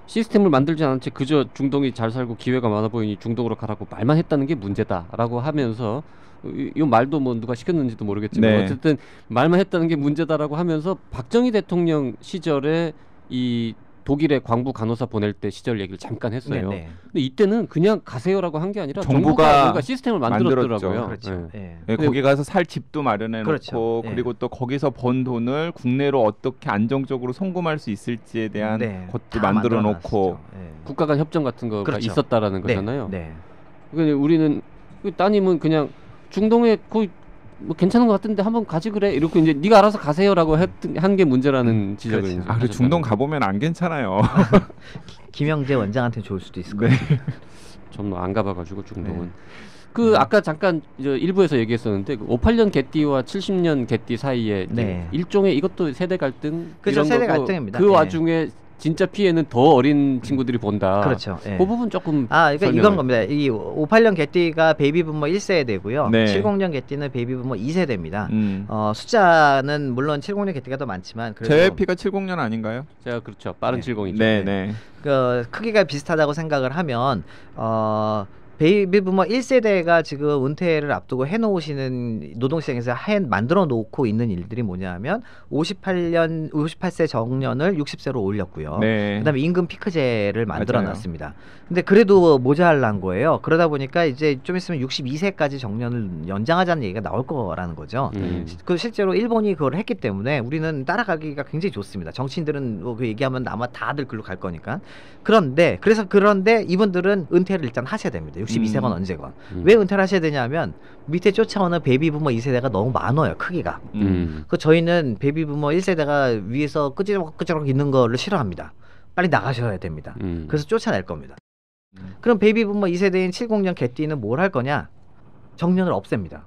시스템을 만들지 않은 채 그저 중동이 잘 살고 기회가 많아 보이니 중동으로 가라고 말만 했다는 게 문제다라고 하면서 이 말도 뭐 누가 시켰는지도 모르겠지만 네. 어쨌든 말만 했다는 게 문제다라고 하면서 박정희 대통령 시절에 이 독일에 광부 간호사 보낼 때 시절 얘기를 잠깐 했어요. 네네. 근데 이때는 그냥 가세요라고 한 게 아니라 정부가 뭔가 시스템을 만들었더라고요. 그렇죠. 네. 네. 거기 가서 살 집도 마련해 그렇죠. 놓고 그리고 또 거기서 번 돈을 국내로 어떻게 안정적으로 송금할 수 있을지에 대한 것도 만들어 놓고 국가 간 협정 같은 거가 그렇죠. 있었다라는 거잖아요. 네. 그러니까 우리는 따님은 그냥 중동에 거의 뭐 괜찮은 것 같은데 한번 가지 그래 이렇게 이제 네가 알아서 가세요라고 한 게 문제라는 지적을 그렇죠. 이제 그리고 중동 가보면 안 괜찮아요. 김영재 원장한테 좋을 수도 있을 거예요. 저는 안 가봐가지고 중동은. 네. 그 아까 잠깐 일부에서 얘기했었는데 그 58년 개띠와 70년 개띠 사이에 네. 일종의 이것도 세대 갈등 그렇죠. 이런 세대 거고 갈등입니다. 그 네. 와중에 진짜 피해는 더 어린 친구들이 본다. 그렇죠. 네. 그 부분 조금 그러니까 이건 겁니다. 이 58년 개띠가 베이비 부머 1세대고요. 네. 70년 개띠는 베이비 부머 2세대입니다. 숫자는 물론 70년 개띠가 더 많지만 그래도 JYP가 70년 아닌가요? 제가 그렇죠. 빠른 70이죠. 네. 그 크기가 비슷하다고 생각을 하면 베이비 부머 1세대가 지금 은퇴를 앞두고 해놓으시는 노동시장에서 만들어 놓고 있는 일들이 뭐냐면 58세 정년을 60세로 올렸고요. 네. 그다음에 임금 피크제를 만들어 맞아요. 놨습니다. 근데 그래도 모자란 거예요. 그러다 보니까 이제 좀 있으면 62세까지 정년을 연장하자는 얘기가 나올 거라는 거죠. 그 실제로 일본이 그걸 했기 때문에 우리는 따라가기가 굉장히 좋습니다. 정치인들은 뭐 그 얘기하면 아마 다들 글로 갈 거니까. 그런데 이분들은 은퇴를 일단 하셔야 됩니다. 62세건 언제건. 왜 은퇴를 하셔야 되냐면 밑에 쫓아오는 베이비 부머 2세대가 너무 많아요. 크기가. 그 저희는 베이비 부머 1세대가 위에서 끄지럭 있는 거를 싫어합니다. 빨리 나가셔야 됩니다. 그래서 쫓아낼 겁니다. 그럼 베이비 부머 2세대인 70년 개띠는 뭘 할 거냐? 정년을 없앱니다.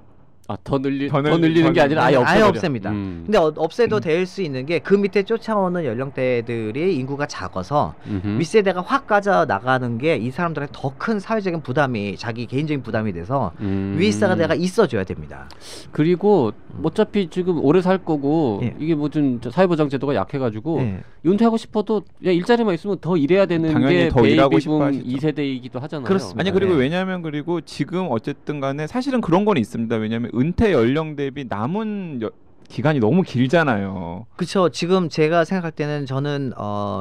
더 늘리는 게 아니라 아예 없앱니다. 근데 없애도 될 수 있는 게 그 밑에 쫓아오는 연령대들이 인구가 작아서 윗세대가 확 가져 나가는 게 이 사람들한테 더 큰 사회적인 부담이 자기 개인적인 부담이 돼서 윗세대가 있어줘야 됩니다. 그리고 어차피 지금 오래 살 거고 이게 무슨 사회보장 제도가 약해가지고 은퇴하고 싶어도 일자리만 있으면 더 일해야 되는 게 베이비붐 2세대이기도 하잖아요. 그렇습니다. 아니 그리고 왜냐하면 그리고 지금 어쨌든 간에 사실은 그런 건 있습니다. 왜냐하면 은퇴 연령 대비 남은 기간이 너무 길잖아요. 그렇죠. 지금 제가 생각할 때는 저는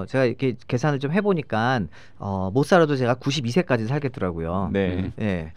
제가 이렇게 계산을 좀 해보니까 못 살아도 제가 92세까지 살겠더라고요. 네. 예.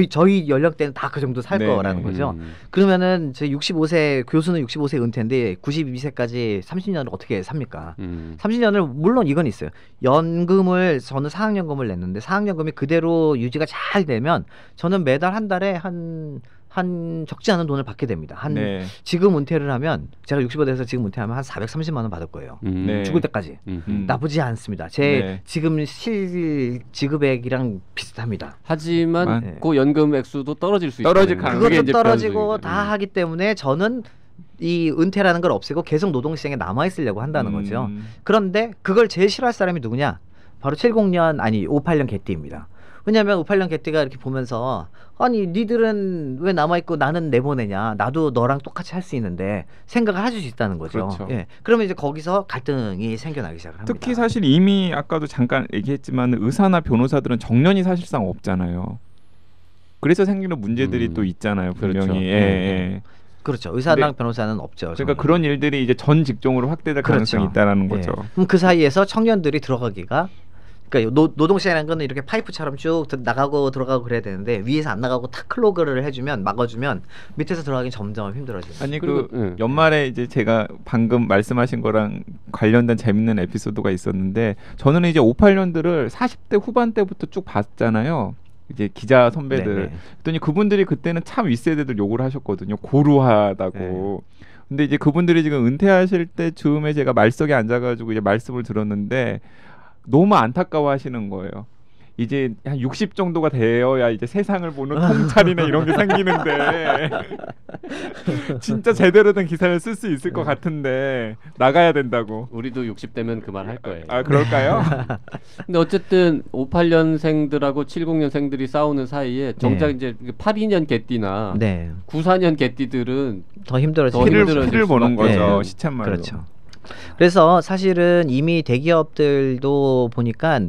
저희 연령대는 다 그 정도 살 거라는 거죠. 그러면은 제 65세 교수는 65세 은퇴인데 92세까지 30년을 어떻게 삽니까? 30년을 물론 이건 있어요. 연금을 저는 사학연금을 냈는데 사학연금이 그대로 유지가 잘 되면 저는 매달 한 달에 한 한 적지 않은 돈을 받게 됩니다. 한 네. 지금 은퇴를 하면 제가 60이 돼서 지금 은퇴하면 한 430만 원 받을 거예요. 네. 죽을 때까지. 나쁘지 않습니다. 제 네. 지금 실 지급액이랑 비슷합니다. 하지만 그 연금 액수도 떨어질 수 있어요. 떨어질 가능성이 그것도 이제 떨어지고 변수이죠. 다 하기 때문에 저는 이 은퇴라는 걸 없애고 계속 노동시장에 남아 있으려고 한다는 거죠. 그런데 그걸 제일 싫어할 사람이 누구냐? 바로 70년 아니 58년 개띠입니다. 왜냐하면 58년 개띠가 이렇게 보면서 아니 니들은 왜 남아있고 나는 내보내냐, 나도 너랑 똑같이 할 수 있는데 생각을 해줄 수 있다는 거죠. 그렇죠. 예. 그러면 이제 거기서 갈등이 생겨나기 시작합니다. 특히 사실 이미 아까도 잠깐 얘기했지만 의사나 변호사들은 정년이 사실상 없잖아요. 그래서 생기는 문제들이 또 있잖아요. 분명히. 그렇죠. 예. 그렇죠. 의사랑 네. 변호사는 없죠. 그러니까 그런 일들이 이제 전 직종으로 확대될 가능성이 있다라는 예. 거죠. 그럼 그 사이에서 청년들이 들어가기가, 그러니까 노동시장이라는 거는 이렇게 파이프처럼 쭉 나가고 들어가고 그래야 되는데 위에서 안 나가고 탁 클로그를 해주면 막아주면 밑에서 들어가긴 점점 힘들어집니다. 아니 그리고, 연말에 이제 제가 방금 말씀하신 거랑 관련된 재밌는 에피소드가 있었는데 저는 이제 58년들을 40대 후반때부터 쭉 봤잖아요. 이제 기자 선배들. 네네. 그랬더니 그분들이 그때는 참 윗세대들 욕을 하셨거든요. 고루하다고. 근데 이제 그분들이 지금 은퇴하실 때 즈음에 제가 말석에 앉아가지고 이제 말씀을 들었는데 너무 안타까워하시는 거예요. 이제 한 60 정도가 되어야 이제 세상을 보는 통찰이나 이런 게 생기는데 진짜 제대로 된 기사를 쓸 수 있을 것 같은데 나가야 된다고. 우리도 60대면 그 말 할 거예요. 아 그럴까요? 근데 어쨌든 58년생들하고 70년생들이 싸우는 사이에 정작 이제 82년 개띠나 네. 94년 개띠들은 더 힘들어지죠. 더 피를 힘들어질 보는 수밖에. 거죠. 네. 시쳇말로. 그렇죠. 그래서 사실은 이미 대기업들도 보니까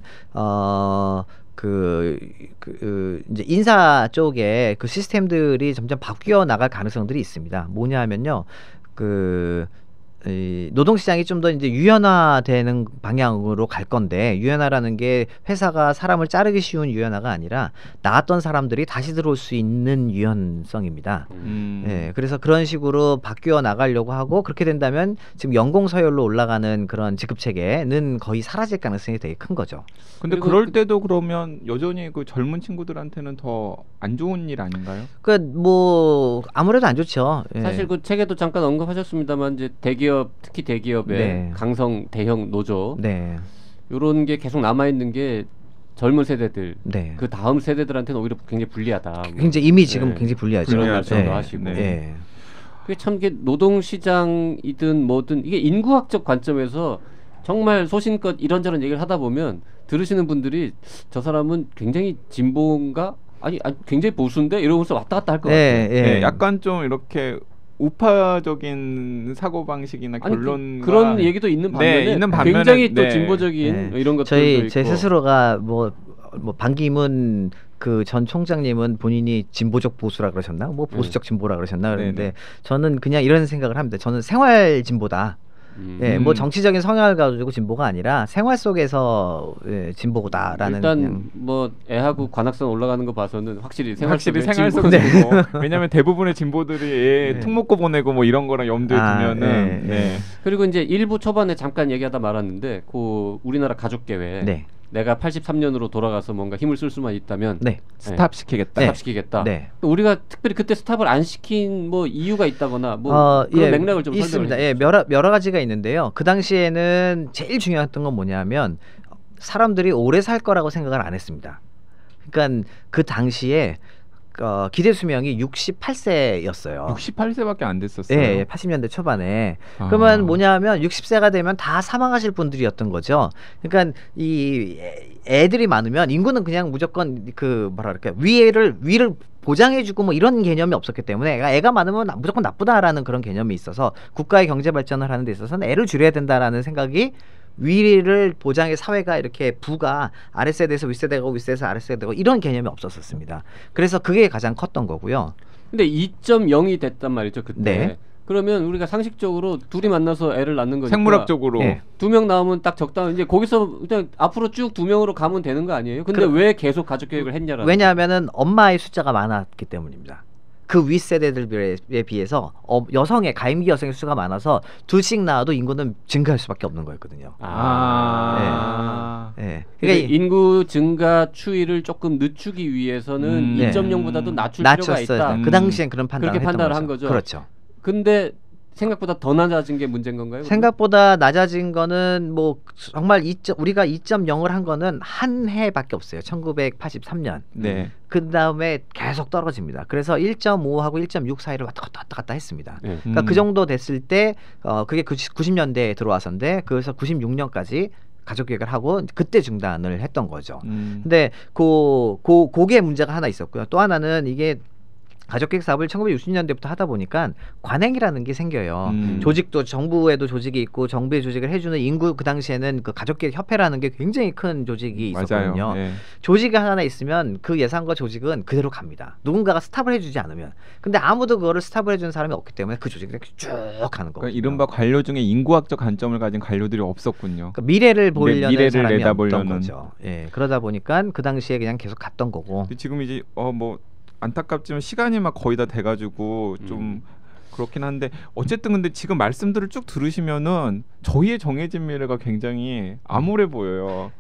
이제 인사 쪽에 그 시스템들이 점점 바뀌어 나갈 가능성들이 있습니다. 뭐냐면요, 이 노동시장이 좀 더 이제 유연화되는 방향으로 갈 건데, 유연화라는 게 회사가 사람을 자르기 쉬운 유연화가 아니라 나왔던 사람들이 다시 들어올 수 있는 유연성입니다. 예, 그래서 그런 식으로 바뀌어 나가려고 하고, 그렇게 된다면 지금 연공 서열로 올라가는 그런 지급 체계는 거의 사라질 가능성이 되게 큰 거죠. 근데 그럴 때도 그러면 여전히 그 젊은 친구들한테는 더 안 좋은 일 아닌가요? 뭐 아무래도 안 좋죠. 예. 사실 그 책에도 잠깐 언급하셨습니다만 이제 대기업, 특히 대기업의 네. 강성 대형 노조 네. 이런 게 계속 남아 있는 게 젊은 세대들, 네. 그 다음 세대들한테는 오히려 굉장히 불리하다. 굉장히 이미 지금 네. 굉장히 불리하죠. 그런 불리하죠. 말씀도 네. 하시고. 네. 예. 그게 참 이게 노동시장이든 뭐든 이게 인구학적 관점에서 정말 소신껏 이런저런 얘기를 하다 보면 들으시는 분들이 저 사람은 굉장히 진보인가? 아니 굉장히 보수인데 이러면서 왔다 갔다 할 것 같아요. 네, 약간 좀 이렇게 우파적인 사고 방식이나 아니 결론과 그런 얘기도 있는 반면에, 있는 반면에 굉장히 또 네. 진보적인 네. 이런 것들도 있고. 제 스스로가 뭐 반기문 그 전 총장님은 본인이 진보적 보수라 그러셨나? 뭐 보수적 진보라 그러셨나? 그런데 네네. 저는 그냥 이런 생각을 합니다. 저는 생활 진보다. 예, 뭐 정치적인 성향을 가지고 진보가 아니라 생활 속에서 진보다라는. 일단 그냥. 뭐 애하고 관악산 올라가는 거 봐서는 확실히 생활 확실히 속에 생활 진보- 속이고 왜냐하면 대부분의 진보들이 네. 특목고 보내고 뭐 이런 거랑 염두에 두면은 네. 그리고 이제 일부 초반에 잠깐 얘기하다 말았는데 그 우리나라 가족 계획 네. 내가 83년으로 돌아가서 뭔가 힘을 쓸 수만 있다면 네. 스탑 시키겠다. 네. 스탑 시키겠다. 네. 우리가 특별히 그때 스탑을 안 시킨 뭐 이유가 있다거나 뭐 그런 맥락을 좀 있습니다. 설명해 예, 여러 가지가 있는데요. 그 당시에는 제일 중요했던 건 뭐냐면 사람들이 오래 살 거라고 생각을 안 했습니다. 그러니까 그 당시에 기대 수명이 68세였어요. 68세밖에 안 됐었어요. 예, 80년대 초반에. 그러면 뭐냐면 60세가 되면 다 사망하실 분들이었던 거죠. 그러니까 이 애들이 많으면 인구는 그냥 무조건 그 위를 보장해주고 뭐 이런 개념이 없었기 때문에 애가 많으면 무조건 나쁘다라는 그런 개념이 있어서 국가의 경제 발전을 하는 데 있어서는 애를 줄여야 된다라는 생각이, 위를 보장해 사회가 이렇게 부가 아랫세대에서 윗세대가 되고 윗세대에서 아랫세대가 되고 이런 개념이 없었습니다. 그래서 그게 가장 컸던 거고요. 근데 2.0이 됐단 말이죠 그때. 네. 그러면 우리가 상식적으로 둘이 만나서 애를 낳는 거니까 생물학적으로 네. 2명 나오면 딱 적당한, 이제 거기서 그냥 앞으로 쭉 2명으로 가면 되는 거 아니에요? 근데 왜 계속 가족 계획을 했냐라는. 왜냐하면은 엄마의 숫자가 많았기 때문입니다. 그 윗세대들에 비해서 여성의 가임기 여성의 수가 많아서 둘씩 낳아도 인구는 증가할 수밖에 없는 거였거든요. 네. 그러니까 인구 증가 추이를 조금 늦추기 위해서는 2.0보다도 낮출 필요가 있다. 그 당시엔 그런 판단을 그렇게 판단을 거죠. 한 거죠. 그렇죠. 근데 생각보다 더 낮아진 게 문제인 건가요? 생각보다 낮아진 거는 뭐 정말 우리가 2.0을 한 거는 한 해밖에 없어요. 1983년. 네. 그 다음에 계속 떨어집니다. 그래서 1.5하고 1.6 사이를 왔다 갔다 했습니다. 그러니까 그 정도 됐을 때 그게 90년대에 들어와서인데 그래서 96년까지 가족 계획을 하고 그때 중단을 했던 거죠. 근데 그게 문제가 하나 있었고요. 또 하나는 이게 가족계획 사업을 1960년대부터 하다 보니까 관행이라는 게 생겨요. 조직도 정부에도 조직이 있고 정부의 조직을 해주는 인구 그 당시에는 그 가족계획 협회라는 게 굉장히 큰 조직이 있었거든요. 네. 조직이 하나 있으면 그 예산과 조직은 그대로 갑니다. 누군가가 스탑을 해주지 않으면. 근데 아무도 그거를 스탑을 해주는 사람이 없기 때문에 그 조직이 쭉 가는 거예요. 그러니까 이른바 관료 중에 인구학적 관점을 가진 관료들이 없었군요. 그러니까 미래를 보려는 미래를 사람이 내다보려는. 없던 거죠. 예, 그러다 보니까 그 당시에 그냥 계속 갔던 거고. 지금 이제 뭐 안타깝지만 시간이 막 거의 다 돼가지고 좀 그렇긴 한데 어쨌든 근데 지금 말씀들을 쭉 들으시면은 저희의 정해진 미래가 굉장히 암울해 보여요.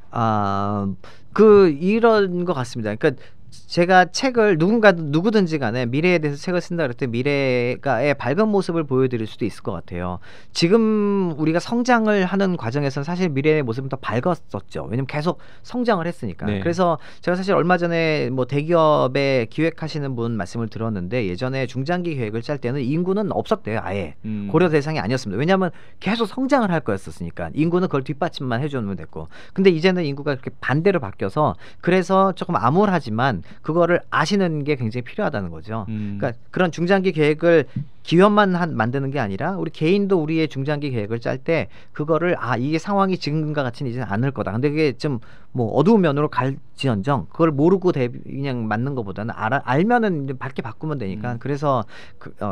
이런 것 같습니다. 그러니까 제가 책을 누구든지 간에 미래에 대해서 책을 쓴다 그럴 때 미래가의 밝은 모습을 보여드릴 수도 있을 것 같아요. 지금 우리가 성장을 하는 과정에서는 사실 미래의 모습은 더 밝았었죠. 왜냐면 계속 성장을 했으니까. 네. 그래서 제가 사실 얼마 전에 뭐 대기업에 기획하시는 분 말씀을 들었는데 예전에 중장기 계획을 짤 때는 인구는 없었대요. 아예 고려 대상이 아니었습니다. 왜냐하면 계속 성장을 할 거였었으니까 인구는 그걸 뒷받침만 해주면 됐고. 근데 이제는 인구가 그렇게 반대로 바뀌어서 그래서 조금 암울하지만 그거를 아시는 게 굉장히 필요하다는 거죠. 그러니까 그런 중장기 계획을 기업만 만드는 게 아니라 우리 개인도 우리의 중장기 계획을 짤 때 그거를 이게 상황이 지금과 같이는 이제는 않을 거다. 근데 그게 좀 뭐 어두운 면으로 갈지언정 그걸 모르고 그냥 맞는 것보다는 알면은 이제 밝게 바꾸면 되니까. 그래서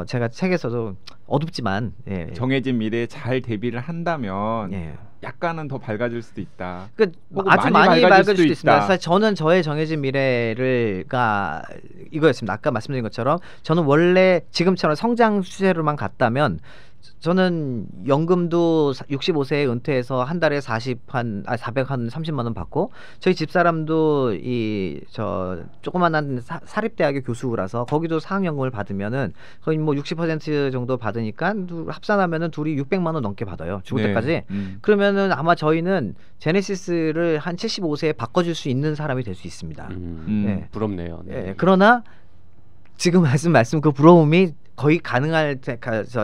제가 책에서도 어둡지만 정해진 미래에 잘 대비를 한다면 약간은 더 밝아질 수도 있다. 그러니까 아주 많이 밝아질 수도 있습니다. 사실 저는 저의 정해진 미래가 이거였습니다. 아까 말씀드린 것처럼 저는 원래 지금처럼 성장 추세로만 갔다면 저는 연금도 65세에 은퇴해서 한 달에 430만 원 받고 저희 집사람도 조그만한 사립대학교 교수라서 거기도 사학연금을 받으면은 거의 뭐 60% 정도 받으니까 합산하면은 둘이 600만 원 넘게 받아요. 죽을 때까지. 그러면은 아마 저희는 제네시스를 한 75세에 바꿔줄 수 있는 사람이 될 수 있습니다. 부럽네요. 그러나 지금 말씀 그 부러움이 거의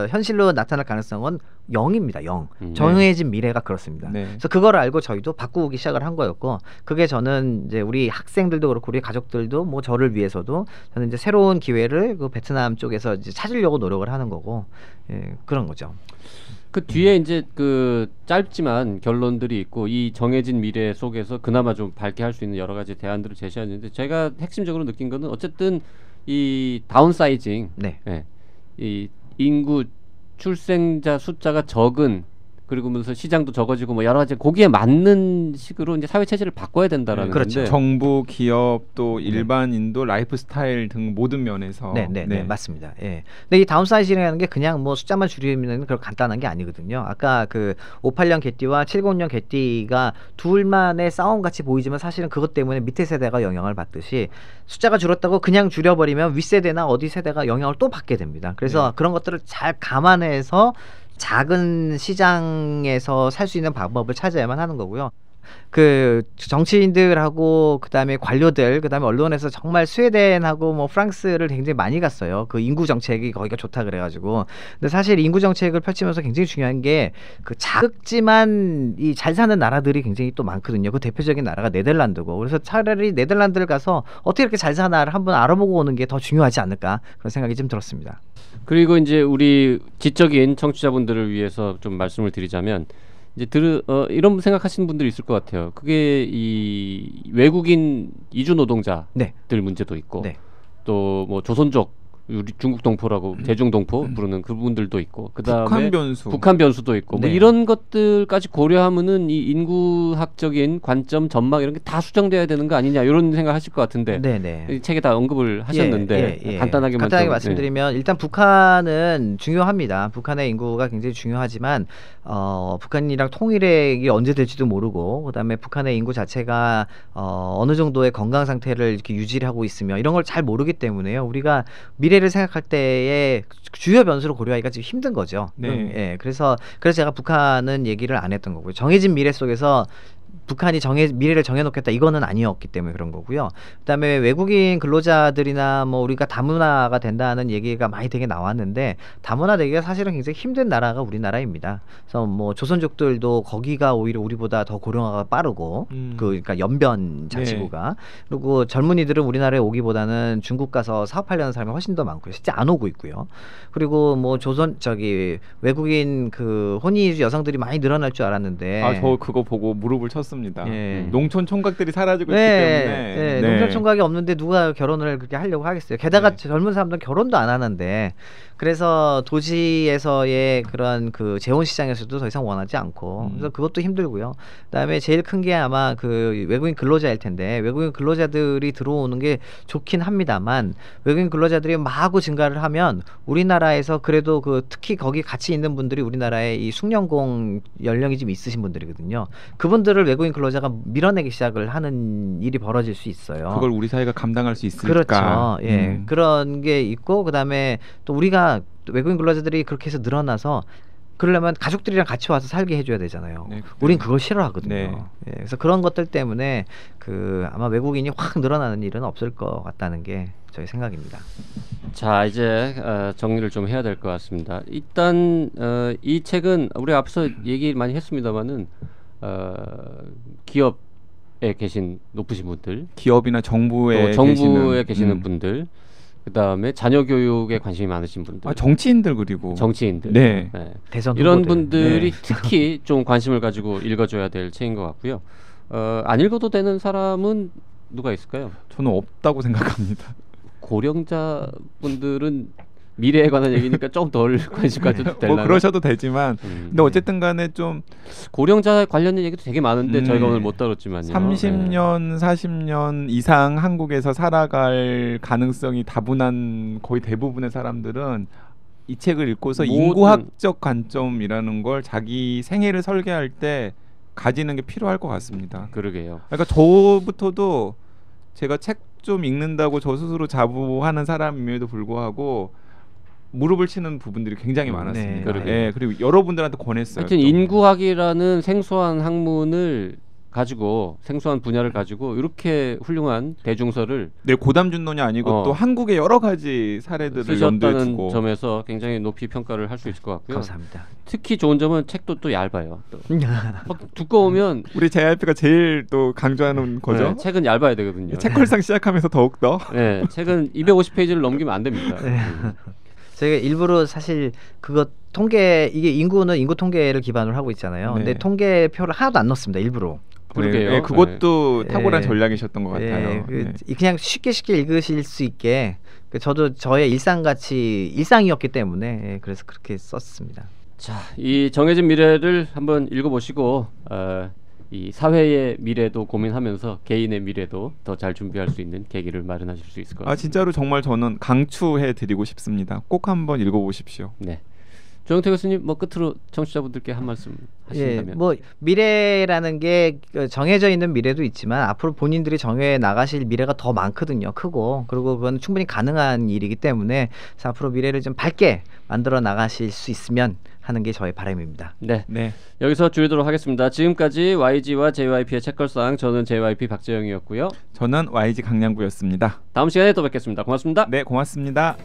현실로 나타날 가능성은 0입니다. 0. 정해진 미래가 그렇습니다. 그래서 그걸 알고 저희도 바꾸기 시작을 한 거였고 그게 저는 이제 우리 학생들도 그렇고 우리 가족들도 뭐 저를 위해서도 저는 이제 새로운 기회를 그 베트남 쪽에서 이제 찾으려고 노력을 하는 거고 그런 거죠. 그 뒤에 이제 그 짧지만 결론들이 있고 이 정해진 미래 속에서 그나마 좀 밝게 할 수 있는 여러 가지 대안들을 제시하는데 제가 핵심적으로 느낀 거는 어쨌든 이 다운사이징, 이 인구 출생자 숫자가 적은 그리고면서 시장도 적어지고 뭐 여러 가지 거기에 맞는 식으로 이제 사회 체제를 바꿔야 된다라는 그렇죠. 건데 정부, 기업 또 일반인도 라이프 스타일 등 모든 면에서 네, 맞습니다. 근데 이 다운사이징이라는 게 그냥 뭐 숫자만 줄이면 그렇게 간단한 게 아니거든요. 아까 그 58년 개띠와 70년 개띠가 둘만의 싸움 같이 보이지만 사실은 그것 때문에 밑에 세대가 영향을 받듯이 숫자가 줄었다고 그냥 줄여버리면 윗세대나 어디 세대가 영향을 또 받게 됩니다. 그래서 그런 것들을 잘 감안해서 작은 시장에서 살 수 있는 방법을 찾아야만 하는 거고요. 그 정치인들하고 그다음에 관료들 그다음에 언론에서 정말 스웨덴하고 뭐 프랑스를 굉장히 많이 갔어요. 그 인구 정책이 거기가 좋다 그래가지고. 근데 사실 인구 정책을 펼치면서 굉장히 중요한 게 그 작지만 이 잘 사는 나라들이 굉장히 또 많거든요. 그 대표적인 나라가 네덜란드고. 그래서 차라리 네덜란드를 가서 어떻게 이렇게 잘 사나를 한번 알아보고 오는 게 더 중요하지 않을까 그런 생각이 좀 들었습니다. 그리고 이제 우리 지적인 청취자분들을 위해서 좀 말씀을 드리자면 이제 이런 생각하시는 분들이 있을 것 같아요. 그게 이 외국인 이주 노동자들 문제도 있고 또 뭐 조선족 우리 중국 동포라고 대중 동포 부르는 그분들도 있고 그다음에 북한 변수도 있고 뭐 이런 것들까지 고려하면은 이 인구학적인 관점 전망 이런 게 다 수정돼야 되는 거 아니냐 이런 생각하실 것 같은데 이 책에 다 언급을 하셨는데 간단하게 말씀드리면 일단 북한은 중요합니다. 북한의 인구가 굉장히 중요하지만 북한이랑 통일이 언제 될지도 모르고 그다음에 북한의 인구 자체가 어느 정도의 건강 상태를 이렇게 유지하고 있으며 이런 걸 잘 모르기 때문에요. 우리가 미래를 생각할 때에 주요 변수를 고려하기가 지금 힘든 거죠. 그래서 제가 북한은 얘기를 안 했던 거고요. 정해진 미래 속에서 북한이 미래를 정해놓겠다 이거는 아니었기 때문에 그런 거고요. 그다음에 외국인 근로자들이나 뭐 우리가 다문화가 된다는 얘기가 많이 되게 나왔는데 다문화되기가 사실은 굉장히 힘든 나라가 우리나라입니다. 그래서 뭐 조선족들도 거기가 오히려 우리보다 더 고령화가 빠르고 그러니까 연변 자치구가 그리고 젊은이들은 우리나라에 오기보다는 중국 가서 사업하려는 사람이 훨씬 더 많고요. 실제 안 오고 있고요. 그리고 뭐 외국인 그 혼인이주 여성들이 많이 늘어날 줄 알았는데 저 그거 보고 무릎을 쳤습니다. 농촌 총각들이 사라지고 있기 때문에 농촌 총각이 없는데 누가 결혼을 그렇게 하려고 하겠어요. 게다가 젊은 사람들은 결혼도 안 하는데 그래서 도시에서의 그런 그 재혼 시장에서도 더 이상 원하지 않고 그래서 그것도 힘들고요. 그다음에 제일 큰 게 아마 그 외국인 근로자일 텐데 외국인 근로자들이 들어오는 게 좋긴 합니다만 외국인 근로자들이 마구 증가를 하면 우리나라에서 그래도 그 특히 거기 같이 있는 분들이 우리나라에 이 숙련공 연령이 좀 있으신 분들이거든요. 그분들을 외국인 근로자가 밀어내기 시작을 하는 일이 벌어질 수 있어요. 그걸 우리 사회가 감당할 수 있을까? 그렇죠. 그런 게 있고 그다음에 또 우리가 외국인 근로자들이 그렇게 해서 늘어나서 그러려면 가족들이랑 같이 와서 살게 해줘야 되잖아요. 우린 그걸 싫어하거든요. 그래서 그런 것들 때문에 아마 외국인이 확 늘어나는 일은 없을 것 같다는 게 저희 생각입니다. 자 이제 정리를 좀 해야 될 것 같습니다. 일단 이 책은 우리 앞서 얘기 많이 했습니다만은 기업에 계신 높으신 분들, 기업이나 정부에 계시는 분들. 그다음에 자녀 교육에 관심이 많으신 분들, 정치인들 그리고 정치인들, 대선 이런 분들이 특히 좀 관심을 가지고 읽어줘야 될 책인 것 같고요. 안 읽어도 되는 사람은 누가 있을까요? 저는 없다고 생각합니다. 고령자 분들은 미래에 관한 얘기니까 좀 덜 관심 가져도 되나? 뭐 그러셔도 되지만 근데 어쨌든 간에 좀 고령자 관련된 얘기도 되게 많은데 저희가 오늘 못 다뤘지만요. 30년, 40년 이상 한국에서 살아갈 가능성이 다분한 거의 대부분의 사람들은 이 책을 읽고서 인구학적 관점이라는 걸 자기 생애를 설계할 때 가지는 게 필요할 것 같습니다. 그러게요. 그러니까 저부터도 제가 책 좀 읽는다고 저 스스로 자부하는 사람임에도 불구하고 무릎을 치는 부분들이 굉장히 많았습니다. 그리고 여러분들한테 권했어요. 하여튼 인구학이라는 생소한 학문을 가지고 생소한 분야를 가지고 이렇게 훌륭한 대중서를 고담준론이 아니고 또 한국의 여러 가지 사례들을 염두에 두고 점에서 굉장히 높이 평가를 할 수 있을 것 같고요. 감사합니다. 특히 좋은 점은 책도 또 얇아요. 또. 두꺼우면 우리 JYP가 제일 또 강조하는 거죠. 책은 얇아야 되거든요. 책걸상 시작하면서 더욱 더. 책은 250페이지를 넘기면 안 됩니다. 저희가 일부러 사실 그거 이게 인구는 인구 통계를 기반으로 하고 있잖아요. 근데 통계표를 하나도 안 넣습니다. 일부러. 그러게요. 그것도 탁월한 전략이셨던 것 같아요. 그냥 쉽게 읽으실 수 있게 저도 저의 일상이었기 때문에 그래서 그렇게 썼습니다. 자, 이 정해진 미래를 한번 읽어보시고 이 사회의 미래도 고민하면서 개인의 미래도 더 잘 준비할 수 있는 계기를 마련하실 수 있을 것 같습니다. 진짜로 정말 저는 강추해드리고 싶습니다. 꼭 한번 읽어보십시오. 네. 조영태 교수님 끝으로 청취자분들께 한 말씀 하신다면. 미래라는 게 정해져 있는 미래도 있지만 앞으로 본인들이 정해 나가실 미래가 더 많거든요. 크고 그리고 그건 충분히 가능한 일이기 때문에 앞으로 미래를 좀 밝게 만들어 나가실 수 있으면 하는 게 저의 바람입니다. 네. 여기서 줄이도록 하겠습니다. 지금까지 YG와 JYP의 책걸상, 저는 JYP 박재영이었고요. 저는 YG 강량구였습니다. 다음 시간에 또 뵙겠습니다. 고맙습니다. 네, 고맙습니다.